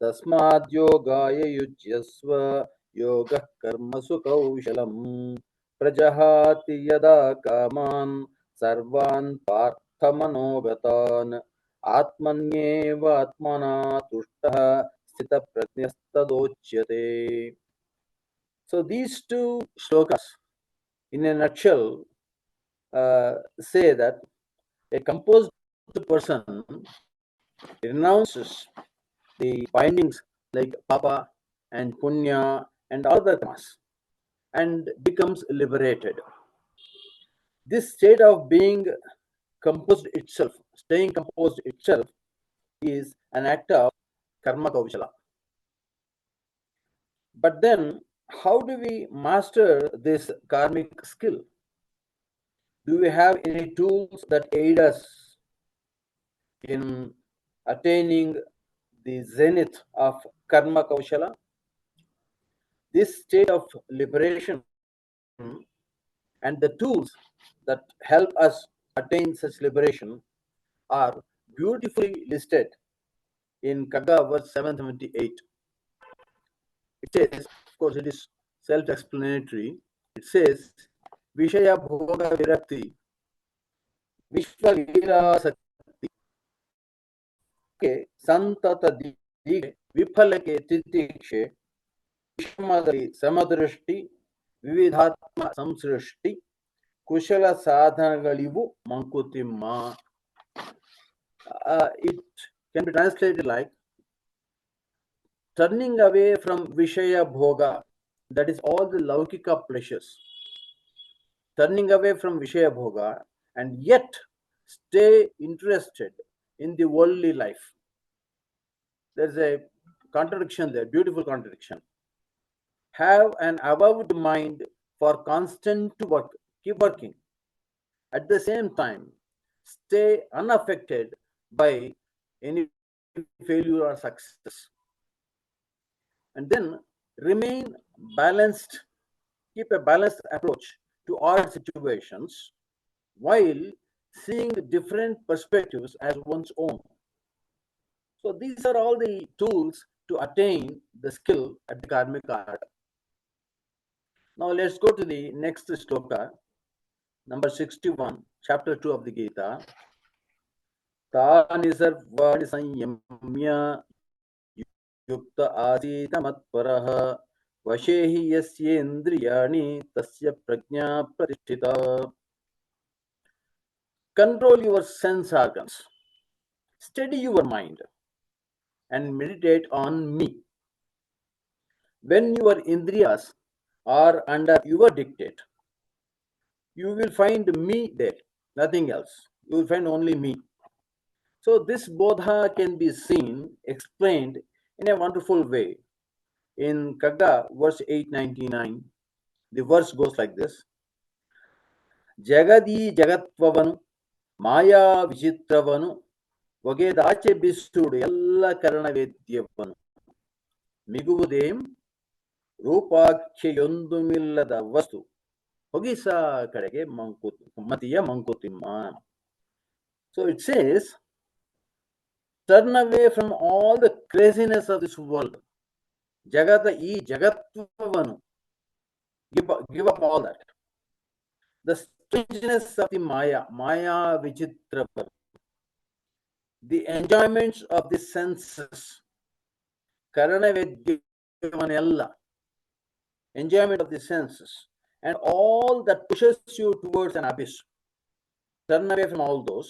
tasmad yogaya yujyasva yoga karma sukaushalam prajahati yada kaman sarvan parthamanogatan atmanyeva atmana tushtaha sthita prajnastadochyate. So these 2 shlokas, in a nutshell, say that a composed person renounces the bindings like papa and punya and all the karmas and becomes liberated. This state of being composed itself, staying composed itself, is an act of karma kaushala. But then, how do we master this karmic skill? Do we have any tools that aid us in attaining the zenith of karma kaushala? This state of liberation and the tools that help us attain such liberation are beautifully listed in Kagga verse 778. It says, of course, it is self-explanatory. It says, Vishaya Bhoga Virakti, Vishwa Vira Sakti, Santata Dige, Viphalake Titikshe, Vishmadari Samadrishti, Vividhatma Samsrishti, Kushala Sadhanagalivu Mankutimma. It can be translated like turning away from Vishaya Bhoga, that is all the Laukika pleasures. Turning away from Vishaya Bhoga and yet stay interested in the worldly life. There's a contradiction there, beautiful contradiction. Have an aboved mind for constant work, keep working. At the same time, stay unaffected by any failure or success. And then remain balanced, keep a balanced approach to all situations while seeing different perspectives as one's own. So these are all the tools to attain the skill at the karmic art. Now let's go to the next shloka, number 61, chapter 2 of the Gita. Tani sarvani sanyamya yukta asita matparaha vashehi yasyendriyani tasya prajna pratisthita. Control your sense organs, steady your mind, and meditate on me. When your indriyas are under your dictate, you will find me there, nothing else. You will find only me. So this bodha can be seen, explained in a wonderful way. In Kagga, verse 899, the verse goes like this. Jagadi jagatvavanu, maya vichitravanu, ಒಗೆದಾಚೆ ಬಿಸುಡು ಎಲ್ಲ ಕರ್ಣವೇದ್ಯವನು ಮಿಗುವುದೇಂ ರೂಪಾಖ್ಯೆಯೊಂದುಮಿಲ್ಲದ ವಸ್ತು ಹೊಗಿಸ ಕಡೆಗೆ ಮತಿಯ Mankutimma. So it says, turn away from all the craziness of this world. Jagata ಈ ಜಗತ್ವವನ್ನು, give up all that. The strangeness of the Maya vichitravan, the enjoyments of the senses, karanavedyavanella, enjoyment of the senses, and all that pushes you towards an abyss. Turn away from all those.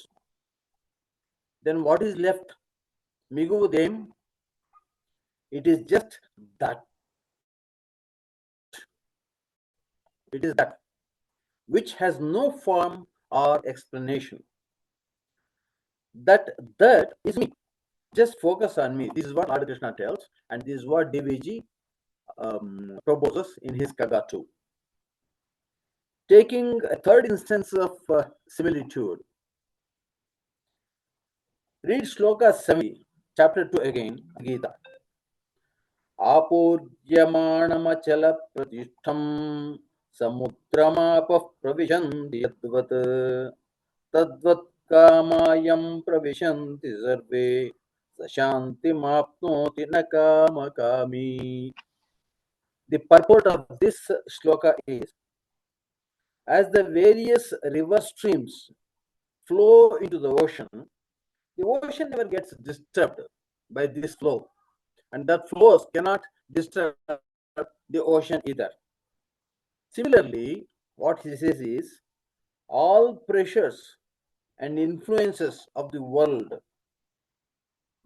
Then what is left? Miguvudem, it is just that. It is that which has no form or explanation. That is me. Just focus on me. This is what Lord Krishna tells, and this is what DVG proposes in his Kagga 2. Taking a third instance of similitude, read Shloka 70, chapter 2 again, Gita. Apuryamanamachala pratishtham samudramapah pravishanti yadvat tadvat kamayam pravishanti sarve sashanti mapnoti nakamakami. The purport of this shloka is, as the various river streams flow into the ocean never gets disturbed by this flow, and that flows cannot disturb the ocean either. Similarly, what he says is, all pressures and influences of the world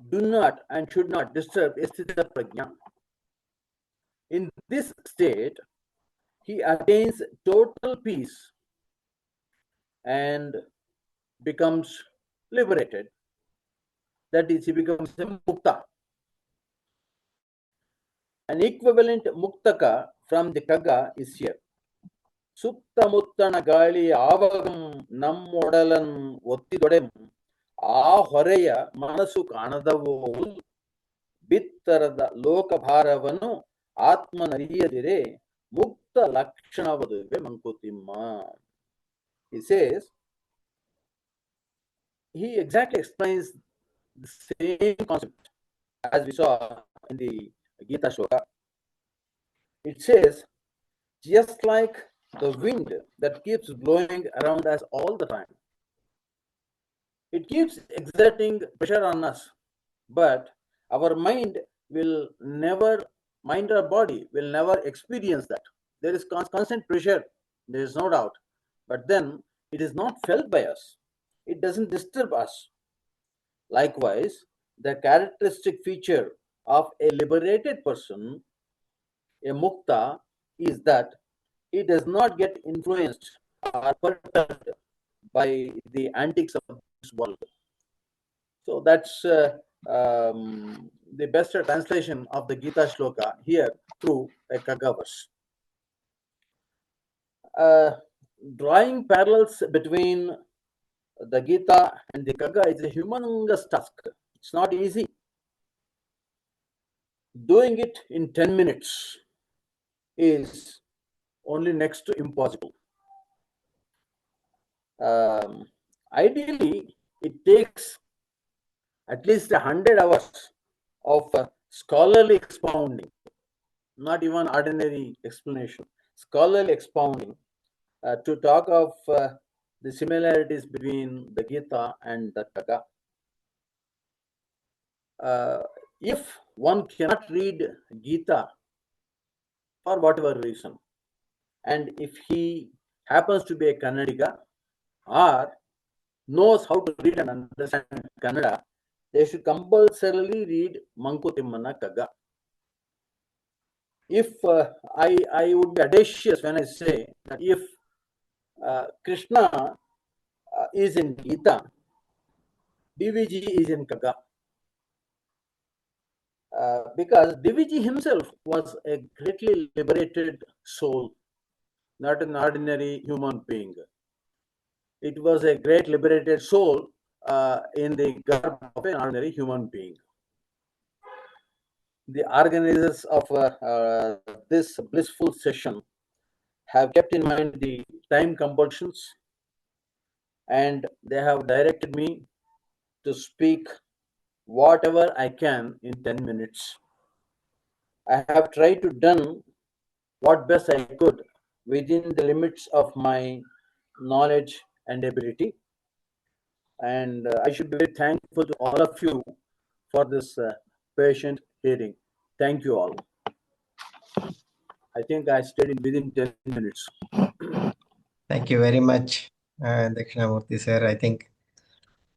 do not and should not disturb Sthita Prajna. In this state, he attains total peace and becomes liberated. That is, he becomes a mukta. An equivalent muktaka from the Kagga is here. Sutta muttana gali avagam nammodalan ottidodem ಆ ಹೊರೆಯ ಮನಸ್ಸು ಕಾಣದವೋ ಬಿತ್ತರದ ಲೋಕಭಾರವನ್ನು ಆತ್ಮನರಿಯದಿರೆ Mukta Lakshanavadu Mankutimma. He says, he exactly explains the same concept as we saw in the Gita Shloka. It says, just like the wind that keeps blowing around us all the time, it keeps exerting pressure on us, but our mind our body will never experience that. There is constant pressure, there is no doubt, but then it is not felt by us. It doesn't disturb us. Likewise, the characteristic feature of a liberated person, a mukta, is that he does not get influenced or perturbed by the antics of this world. So that's the best translation of the Gita Shloka here through a Kagga verse. Drawing parallels between the Gita and the Kagga is a humongous task. It's not easy. Doing it in 10 minutes is only next to impossible. Ideally, it takes at least 100 hours of scholarly expounding, not even ordinary explanation, scholarly expounding to talk of the similarities between the Gita and the Kagga. If one cannot read Gita for whatever reason, and if he happens to be a Kannadiga or knows how to read and understand Kannada, they should compulsorily read Mankutimmana Kagga. If I would be audacious when I say that if Krishna is in Gita, DVG is in Kagga. Because DVG himself was a greatly liberated soul, not an ordinary human being. It was a great liberated soul in the garb of an ordinary human being. The organizers of this blissful session have kept in mind the time compulsions, and they have directed me to speak whatever I can in 10 minutes. I have tried to done what best I could within the limits of my knowledge and ability. And I should be very thankful to all of you for this patient hearing. Thank you all. I think I stayed in within 10 minutes. Thank you very much, Dakshinamurthy sir. I think,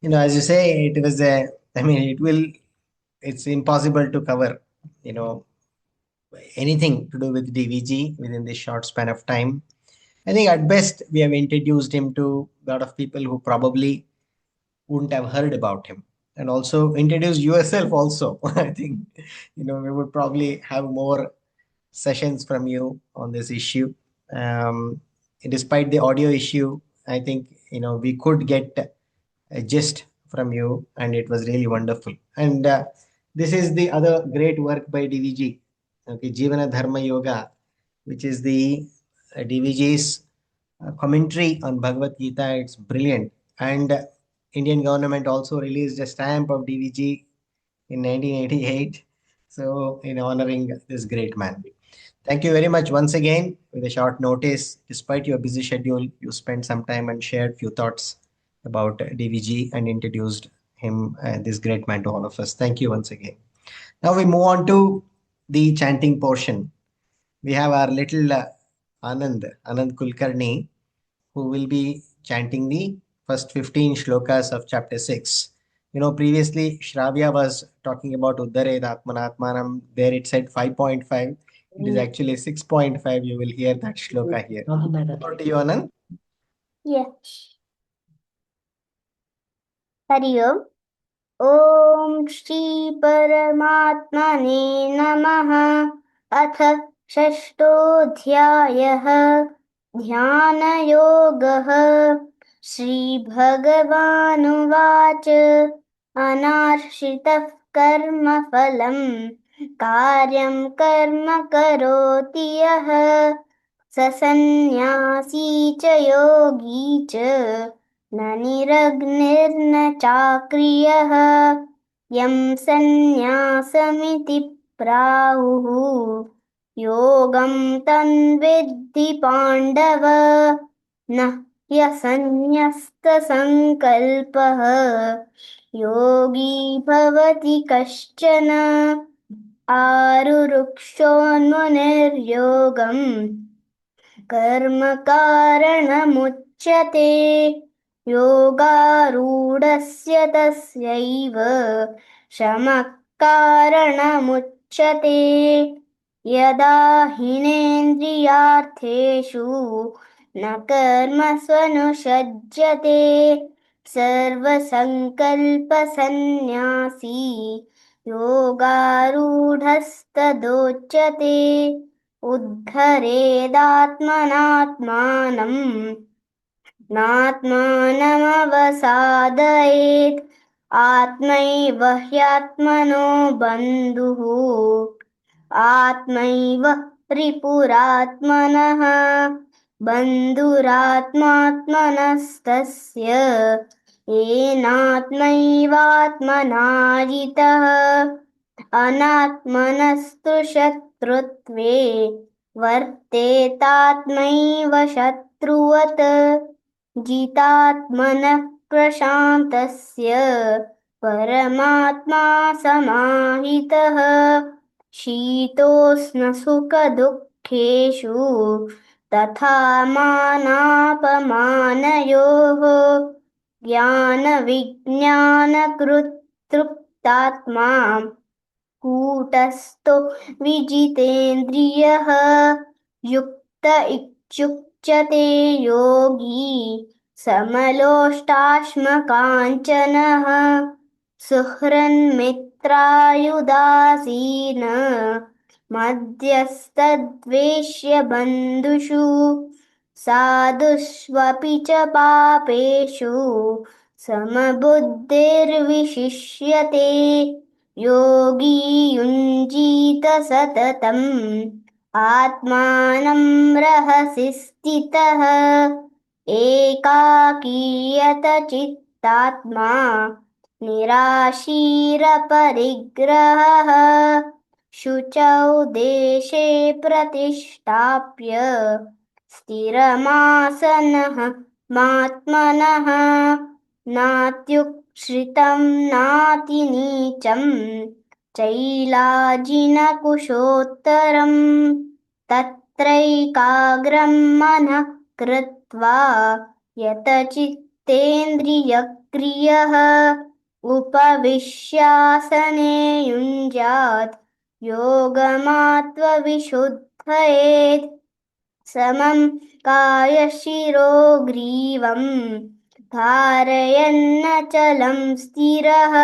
as you say, it was it's impossible to cover, anything to do with DVG within this short span of time. I think at best we have introduced him to a lot of people who probably wouldn't have heard about him, and also introduce yourself also. I think, we would probably have more sessions from you on this issue. Despite the audio issue, I think, we could get a gist from you, and it was really wonderful. And this is the other great work by DVG, okay, Jivana Dharma Yoga, which is the DVG's commentary on Bhagavad Gita. It's brilliant. And Indian government also released a stamp of DVG in 1988. So, in honoring this great man. Thank you very much once again. With a short notice, despite your busy schedule, you spent some time and shared few thoughts about DVG and introduced him, this great man, to all of us. Thank you once again. Now we move on to the chanting portion. We have our little Anand Kulkarni, who will be chanting the first 15 shlokas of chapter 6. Previously Shravya was talking about Uddared Atmanatmanam. There it said 5.5. It is actually 6.5. You will hear that shloka here. Over to you, Anand. Yes. Hari Om. Om Shri Paramatmane Namaha. Atha Shashtodhyayah. Dhyanayogah. Shri Bhagavanuvacha. Anarshitah karma phalam. कार्यं कर्म करोति यः स सन्न्यासी च योगी च न निरग्निर्न चाक्रियः यं सन्न्यासमिति प्राहुः योगं तन्विद्धि पाण्डव न ह्यसन्न्यस्तसङ्कल्पः योगी भवति कश्चन आरुरुक्षोन्मुनिर्योगम् कर्म कारणमुच्यते योगारूढस्य तस्यैव शमः कारणमुच्यते यदा हिनेन्द्रियार्थेषु न कर्मस्वनुषज्यते सर्वसङ्कल्पसन्न्यासी योगारूढस्तदोच्यते उद्धरेदात्मनात्मानं नात्मानमवसादयेत् आत्मैव ह्यात्मनो बन्धुः आत्मैव रिपुरात्मनः बन्धुरात्मात्मनस्तस्य येनात्मैवात्मना जितः अनात्मनस्तु शत्रुत्वे वर्तेतात्मैव शत्रुवत् जितात्मनः प्रशान्तस्य परमात्मा समाहितः शीतोष्णसुखदुःखेषु तथा मानापमानयोः ज्ञानविज्ञानकृतृप्तात्मा कूटस्थो विजितेन्द्रियः युक्त इत्युच्यते योगी समलोष्टाश्मकाञ्चनः सुहृन्मित्रायुदासीन मध्यस्तद्वेष्य बन्धुषु साधुष्वपि च पापेषु समबुद्धिर्विशिष्यते योगी युञ्जीत सततम् आत्मानं रहसि स्थितः एकाकीयत चित्तात्मा निराशीरपरिग्रहः शुचौ देशे प्रतिष्ठाप्य स्थिरमासनः मात्मनः नात्युच्छ्रितं नातिनीचं चैलाजिनकुशोत्तरम् तत्रैकाग्रं मनः कृत्वा यतचित्तेन्द्रियक्रियः उपविश्यासने युञ्जात् योगमात्मविशुद्धये समं कायशिरो ग्रीवं धारयन्नचलं स्थिरः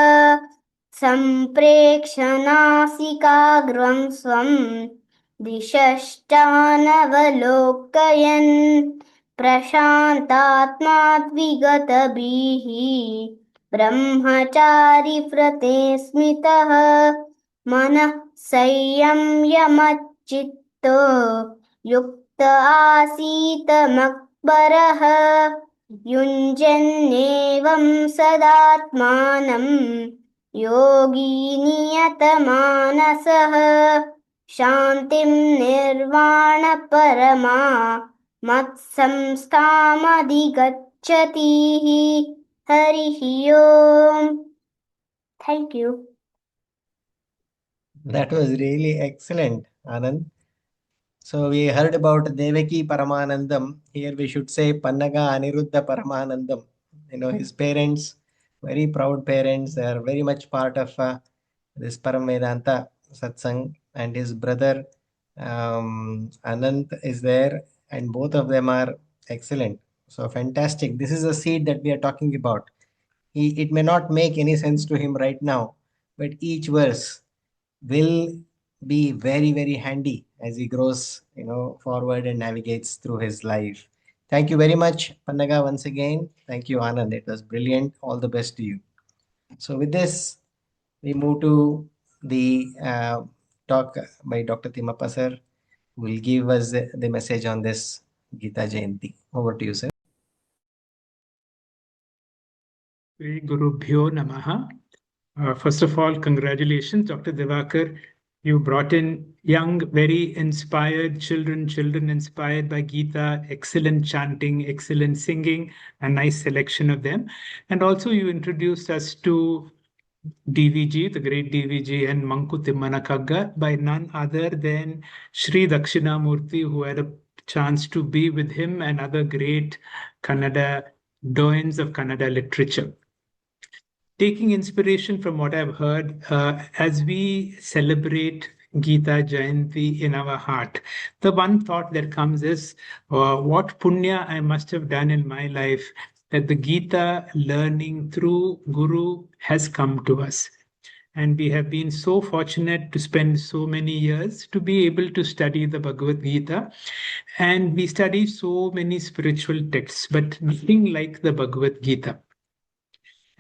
सम्प्रेक्षनासिकाग्रं स्वं दिशश्चानवलोकयन् प्रशान्तात्मा द्विगतभिः ब्रह्मचारिव्रते स्मितः मनः संयम्यमच्चित्तो युक्त आसीत मक्बरः युञ्जन्नेवं सदात्मानं योगी नियतमानसः शान्तिं निर्वाणपरमा मत्संस्थामधिगच्छति हरिः ओम्. Thank you. That was really excellent, Anand. So we heard about Devaki Paramanandam. Here we should say Pannaga Aniruddha Paramanandam. You know, his parents, very proud parents, they are very much part of this Param Vedanta satsang, and his brother Anand is there, and both of them are excellent. So fantastic. This is a seed that we are talking about. It may not make any sense to him right now, but each verse will be very, very handy as he grows, forward and navigates through his life. Thank you very much, Pannaga, once again. Thank you, Anand. It was brilliant. All the best to you. So with this, we move to the talk by Dr. Thimappa Sir will give us the message on this Gita Jayanti. Over to you, sir. Shri Gurubhyo Namah. First of all, congratulations, Dr. Divakar. You brought in young, very inspired children inspired by Gita, excellent chanting, excellent singing, a nice selection of them. And also you introduced us to DVG, the great DVG, and Mankutimmana Kagga by none other than Sri Dakshinamurti, who had a chance to be with him and other great Kannada doyens of Kannada literature. Taking inspiration from what I've heard, as we celebrate Gita Jayanti in our heart, the one thought that comes is what punya I must have done in my life that the Gita learning through Guru has come to us. And we have been so fortunate to spend so many years to be able to study the Bhagavad Gita. And we study so many spiritual texts, but nothing like the Bhagavad Gita.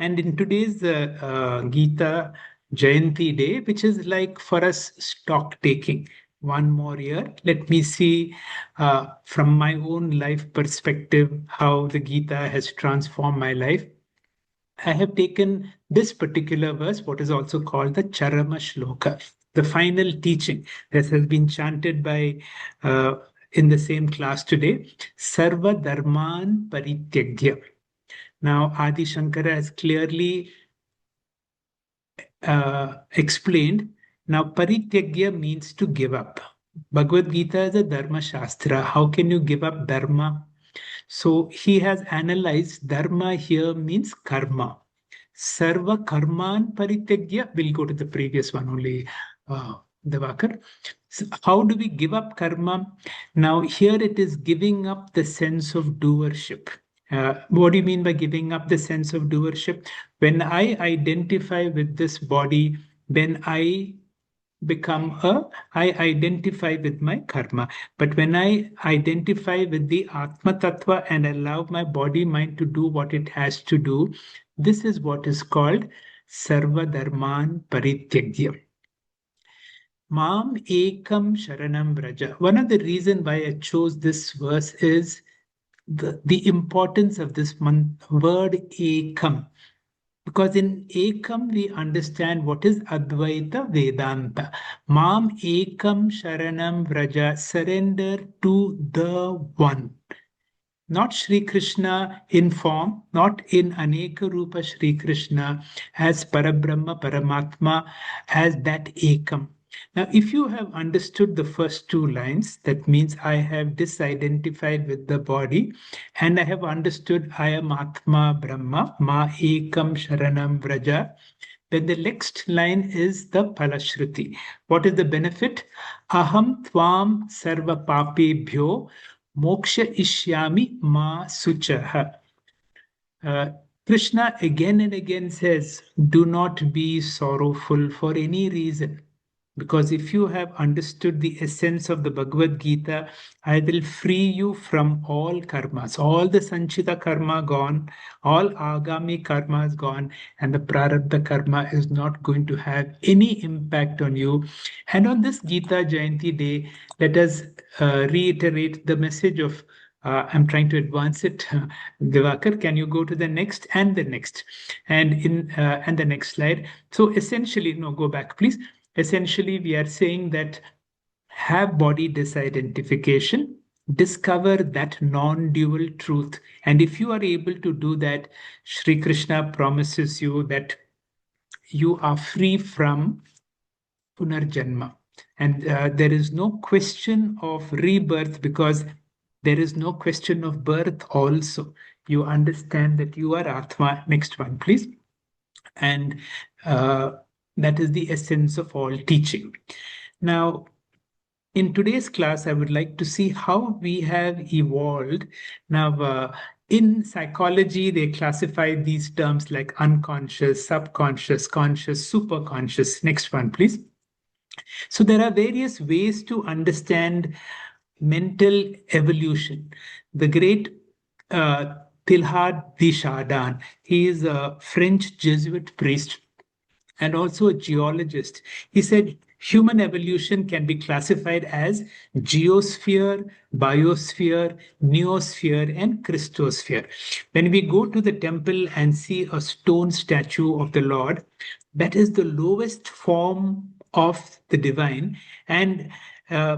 And in today's Gita Jayanti day, which is like for us stock taking, one more year, let me see from my own life perspective how the Gita has transformed my life. I have taken this particular verse, what is also called the Charama Shloka, the final teaching that has been chanted by in the same class today, Sarva Dharman Parityagya. Now, Adi Shankara has clearly explained. Now, Parityagya means to give up. Bhagavad Gita is a Dharma Shastra. How can you give up Dharma? So, he has analyzed Dharma here means karma. Sarva Karman Parityagya. We'll go to the previous one only, Divakar. So how do we give up karma? Now, here it is giving up the sense of doership. What do you mean by giving up the sense of doership? When I identify with this body, then I identify with my karma. But when I identify with the Atma Tattva and allow my body mind to do what it has to do, this is what is called Sarva Dharman Parityagya. Mam Ekam Sharanam Vraja. One of the reasons why I chose this verse is the importance of this word Ekam. Because in Ekam, we understand what is Advaita Vedanta. Mam Ekam Sharanam Vraja, surrender to the one. Not Shri Krishna in form, not in Aneka Rupa Shri Krishna, as Parabrahma, Paramatma, as that Ekam. Now, if you have understood the first two lines, that means I have disidentified with the body and I have understood I am Atma Brahma, Ma Ekam Sharanam Vraja. Then the next line is the Palashruti. What is the benefit? Aham Tvam Sarva Papebhyo Moksha Ishyami Ma Suchaha. Krishna again and again says, do not be sorrowful for any reason. Because if you have understood the essence of the Bhagavad Gita, I will free you from all karmas. All the Sanchita karma gone, all Agami karma is gone, and the Prarabdha karma is not going to have any impact on you. And on this Gita Jayanti day, let us reiterate the message of I'm trying to advance it. Divakar, can you go to the next and the next? And the next slide. So essentially, no, go back, please. Essentially, we are saying that have body disidentification, discover that non-dual truth. And if you are able to do that, Shri Krishna promises you that you are free from Punarjanma. And there is no question of rebirth because there is no question of birth also. You understand that you are Atma. Next one, please. And that is the essence of all teaching. Now, in today's class, I would like to see how we have evolved. Now, in psychology, they classify these terms like unconscious, subconscious, conscious, superconscious. Next one, please. So there are various ways to understand mental evolution. The great Teilhard de Chardin, he is a French Jesuit priest and also a geologist. He said, Human evolution can be classified as geosphere, biosphere, neosphere, and Christosphere. When we go to the temple and see a stone statue of the Lord, that is the lowest form of the divine. And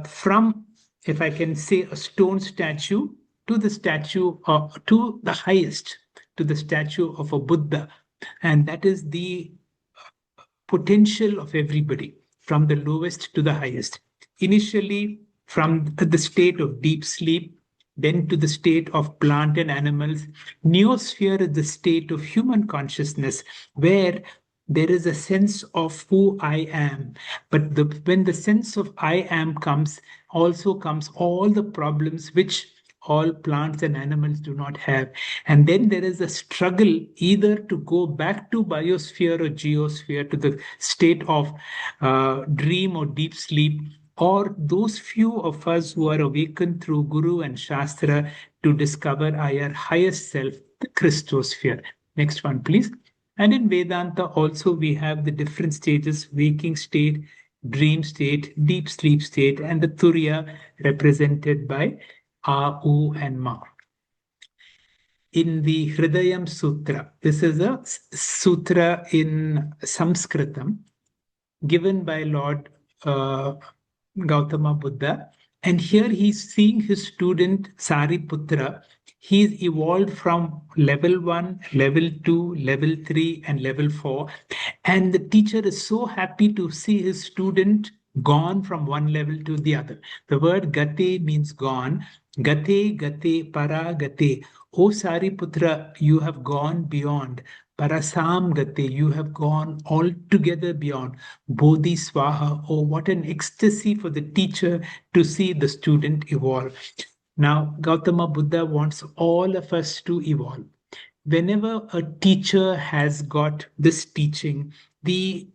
from, if I can say, a stone statue to the statue to the highest, to the statue of a Buddha. And that is the potential of everybody, from the lowest to the highest. Initially, from the state of deep sleep, then to the state of plant and animals. Neosphere is the state of human consciousness, where there is a sense of who I am. But when the sense of I am comes, also comes all the problems which all plants and animals do not have. And then there is a struggle either to go back to biosphere or geosphere, to the state of dream or deep sleep, or those few of us who are awakened through Guru and Shastra to discover our highest self, the Christosphere. Next one, please. And in Vedanta also we have the different stages: waking state, dream state, deep sleep state, and the Turiya represented by A, U, and Ma. In the Hridayam Sutra, this is a sutra in Sanskritam given by Lord Gautama Buddha. And here he's seeing his student Sariputra. He's evolved from level 1, level 2, level 3, and level 4. And the teacher is so happy to see his student gone from one level to the other. The word gate means gone. Gate, gate, para gate. O Sariputra, you have gone beyond. Parasam gate, you have gone altogether beyond. Bodhi swaha. Oh, what an ecstasy for the teacher to see the student evolve. Now, Gautama Buddha wants all of us to evolve. Whenever a teacher has got this teaching, the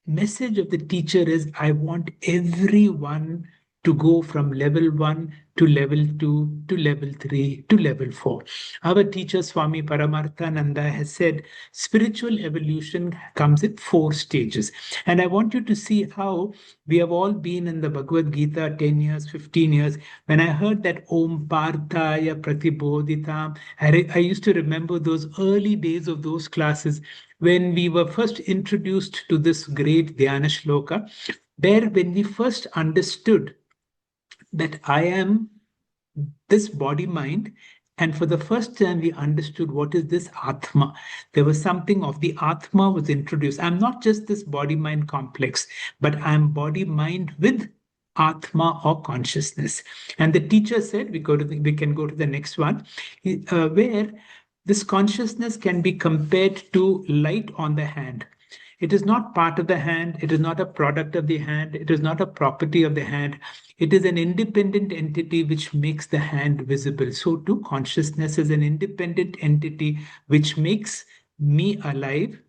message of the teacher is, I want everyone to go from level 1 to level 2 to level 3 to level 4. Our teacher Swami Paramarthananda has said spiritual evolution comes in 4 stages. And I want you to see how we have all been in the Bhagavad Gita 10 years, 15 years. When I heard that Om Parthaya Pratibodhitam, I used to remember those early days of those classes when we were first introduced to this great Dhyana Shloka, where when we first understood that I am this body-mind, and for the first time we understood what is this Atma. There was something of the Atma was introduced. I'm not just this body-mind complex, but I'm body-mind with Atma or consciousness. And the teacher said, we can go to the next one, where this consciousness can be compared to light on the hand. It is not part of the hand. It is not a product of the hand. It is not a property of the hand. It is an independent entity which makes the hand visible. So too, consciousness is an independent entity which makes me alive,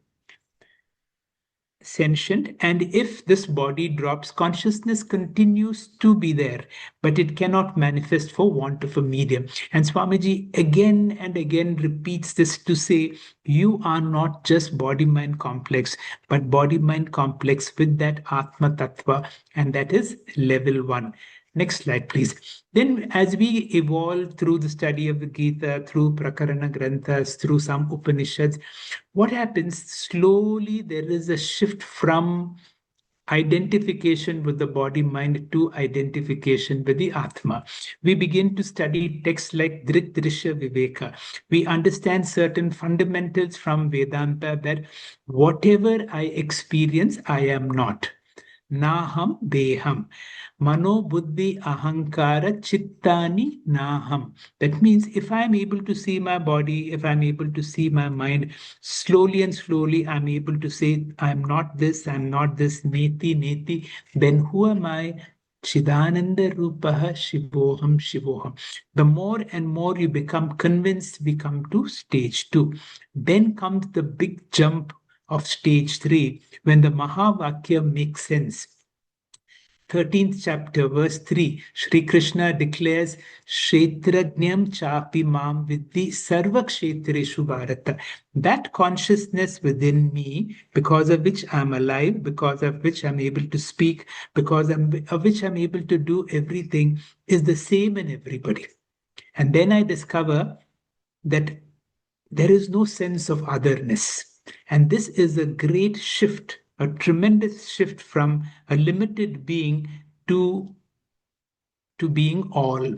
sentient, and if this body drops, consciousness continues to be there, but it cannot manifest for want of a medium. And Swamiji again and again repeats this to say, you are not just body-mind complex, but body-mind complex with that Atma Tattva, and that is level 1. Next slide, please. Then as we evolve through the study of the Gita, through Prakarana Granthas, through some Upanishads, what happens? Slowly there is a shift from identification with the body-mind to identification with the Atma. We begin to study texts like Drit Drisha Viveka. We understand certain fundamentals from Vedanta that whatever I experience, I am not. Naham Deham. Mano Buddhi Ahankara Chittani Naham. That means if I'm able to see my body, if I'm able to see my mind, slowly and slowly I'm able to say, I'm not this, neti, neti, then who am I? Chidananda Rupaha Shivoham Shivoham. The more and more you become convinced, we come to stage 2. Then comes the big jump of stage 3, when the Maha Vakya makes sense. 13th chapter, verse 3, Shri Krishna declares, Kshetrajnam chapi mam vidhi sarva kshetreshu bharata. That consciousness within me, because of which I'm alive, because of which I'm able to speak, because of which I'm able to do everything, is the same in everybody. And then I discover that there is no sense of otherness. And this is a great shift, a tremendous shift from a limited being to being all.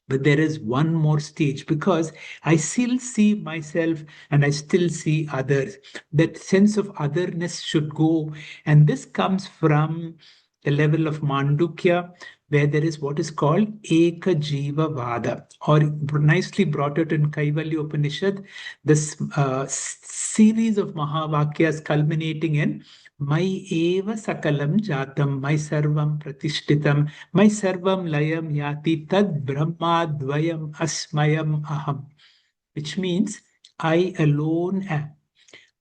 But there is one more stage, because I still see myself and I still see others. That sense of otherness should go. And this comes from the level of Mandukya, where there is what is called Eka Jiva Vada, or nicely brought out in Kaivalya Upanishad, this series of Mahavakyas culminating in Mai eva sakalam jatam, my sarvam pratishtitam, my sarvam layam yati tad brahma dvayam asmayam aham, which means I alone am.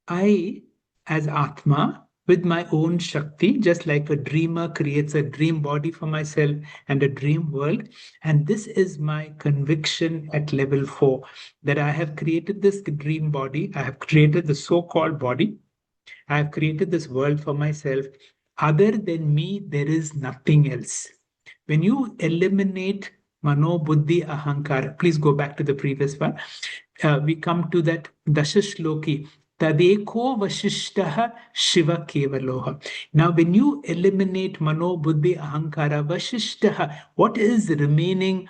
I, as Atma, with my own Shakti, just like a dreamer creates a dream body for myself and a dream world. And this is my conviction at level 4, that I have created this dream body, I have created the so called body, I have created this world for myself. Other than me, there is nothing else. When you eliminate Mano, Buddhi, Ahankara, please go back to the previous one. We come to that Dashashloki. Tadeko Vashishtaha Shiva Kevaloha. Now, when you eliminate Mano, Buddhi, Ahankara, Vashishtaha, what is remaining?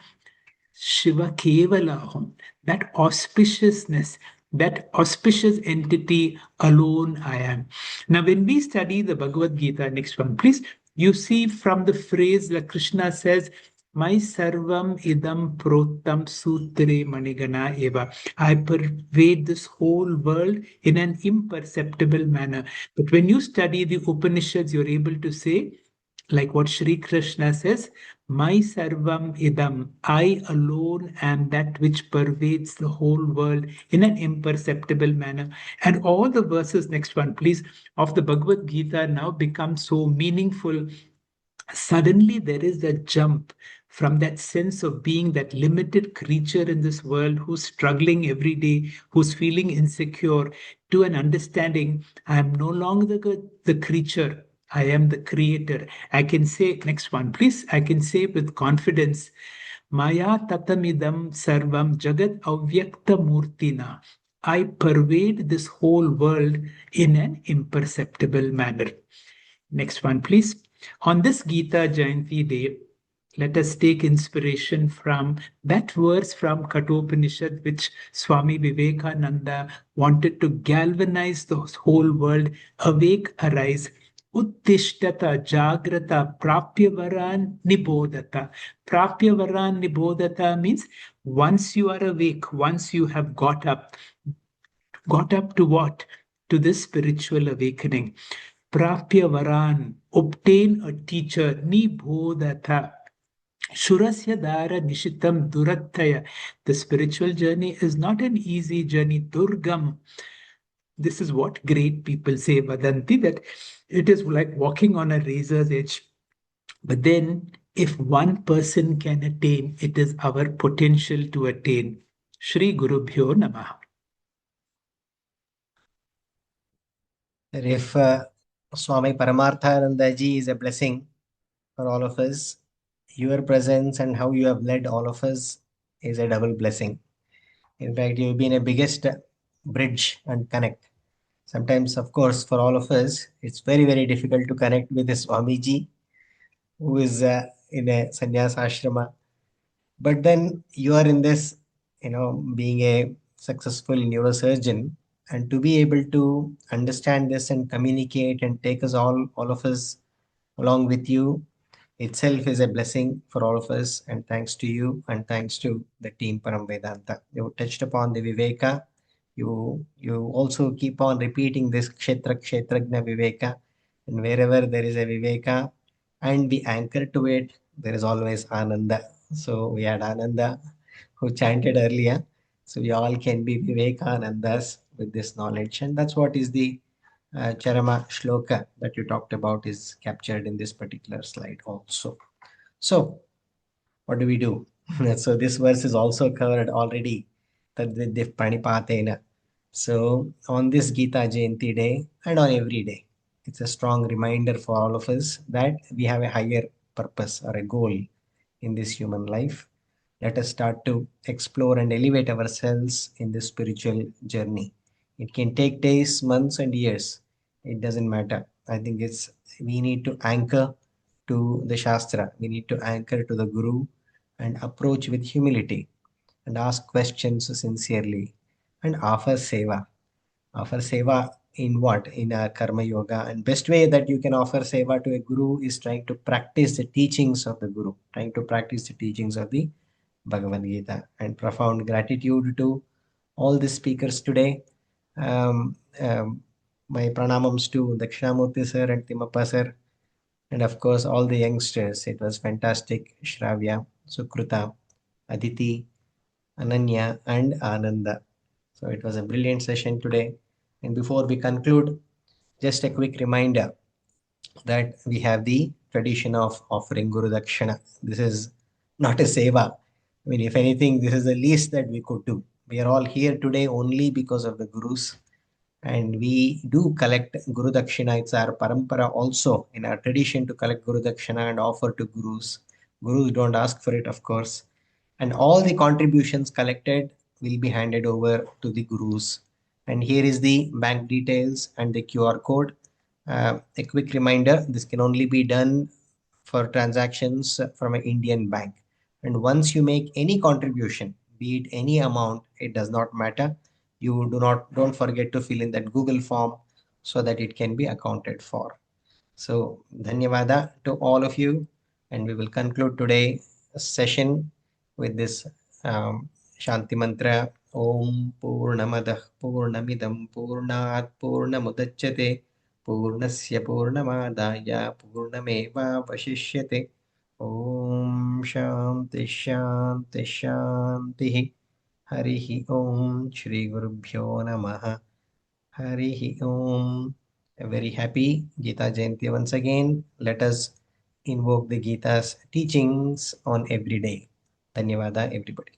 Shiva Kevalaham, that auspiciousness, that auspicious entity alone I am. Now, when we study the Bhagavad Gita, next one, please, you see from the phrase that Krishna says, my sarvam idam protam sutre manigana eva. I pervade this whole world in an imperceptible manner. But when you study the Upanishads, you're able to say, like what Shri Krishna says, my sarvam idam, I alone am that which pervades the whole world in an imperceptible manner. And all the verses, next one please, of the Bhagavad Gita now become so meaningful. Suddenly there is a jump from that sense of being that limited creature in this world who's struggling every day, who's feeling insecure, to an understanding, I am no longer the creature, I am the creator. I can say, next one, please. I can say with confidence, Maya tatamidam sarvam jagat avyakta murtina. I pervade this whole world in an imperceptible manner. Next one, please. On this Gita Jayanti day, let us take inspiration from that verse from Kathopanishad, which Swami Vivekananda wanted to galvanize the whole world. Awake, arise. Uttishtata, Jagrata, Prapyavaran, Nibodhata. Prapyavaran, Nibodhata means once you are awake, once you have got up to what? To this spiritual awakening. Prapyavaran, obtain a teacher, Nibodhata. Shurasya Dara Nishitam Durattaya. The spiritual journey is not an easy journey. Durgam. This is what great people say, Vadanti, that it is like walking on a razor's edge. But then, if one person can attain, it is our potential to attain. Shri Gurubhyo Namah. If Swami Paramarthananda ji is a blessing for all of us, your presence and how you have led all of us is a double blessing. In fact, you've been a biggest bridge and connect. Sometimes, of course, for all of us, it's very, very difficult to connect with the Swamiji, who is in a sannyas ashrama. But then you are in this, being a successful neurosurgeon, and to be able to understand this and communicate and take us all of us along with you itself is a blessing for all of us. And thanks to you and thanks to the team Param Vedanta. You touched upon the Viveka. You also keep on repeating this Kshetrajna Viveka. And wherever there is a Viveka and we anchor to it, there is always Ananda. So we had Ananda who chanted earlier. So we all can be Vivekanandas with this knowledge. And that's what is the Charama shloka that you talked about is captured in this particular slide also. So, what do we do? So, this verse is also covered already. Tadvidif pranipatena. So, on this Gita Jayanti day and on every day, it's a strong reminder for all of us that we have a higher purpose or a goal in this human life. Let us start to explore and elevate ourselves in this spiritual journey. It can take days, months, and years. It doesn't matter. I think we need to anchor to the Shastra. We need to anchor to the Guru and approach with humility and ask questions sincerely and offer seva. Offer seva in what? In a karma yoga. And best way that you can offer seva to a guru is trying to practice the teachings of the guru, trying to practice the teachings of the Bhagavad Gita. And profound gratitude to all the speakers today. My pranamams to Dakshinamurti sir and Thimappa sir, and of course all the youngsters. It was fantastic. Shravya, Sukruta, Aditi, Ananya, and Ananda. So it was a brilliant session today. And before we conclude, just a quick reminder that we have the tradition of offering Guru Dakshina. This is not a seva. I mean, if anything, this is the least that we could do. We are all here today only because of the Gurus. And we do collect Guru Dakshina. It's our parampara also in our tradition to collect Guru Dakshina and offer to Gurus. Gurus don't ask for it, of course. And all the contributions collected will be handed over to the Gurus. And here is the bank details and the QR code. A quick reminder, this can only be done for transactions from an Indian bank. And once you make any contribution, be it any amount, it does not matter. You don't forget to fill in that Google form so that it can be accounted for. So, dhanyavada to all of you, and we will conclude today's session with this Shanti mantra. Om Purnamadah Purnamidam Purnat Purnamudachyate Purnasya Purnamadaya Purnameva Vashishyate. Om Shanti Shanti Shanti. Harihi Om Shri Gurubhyo Namaha. Harihi Om. A very happy Gita Jayanti once again. Let us invoke the Gita's teachings on every day. Dhanyavada everybody.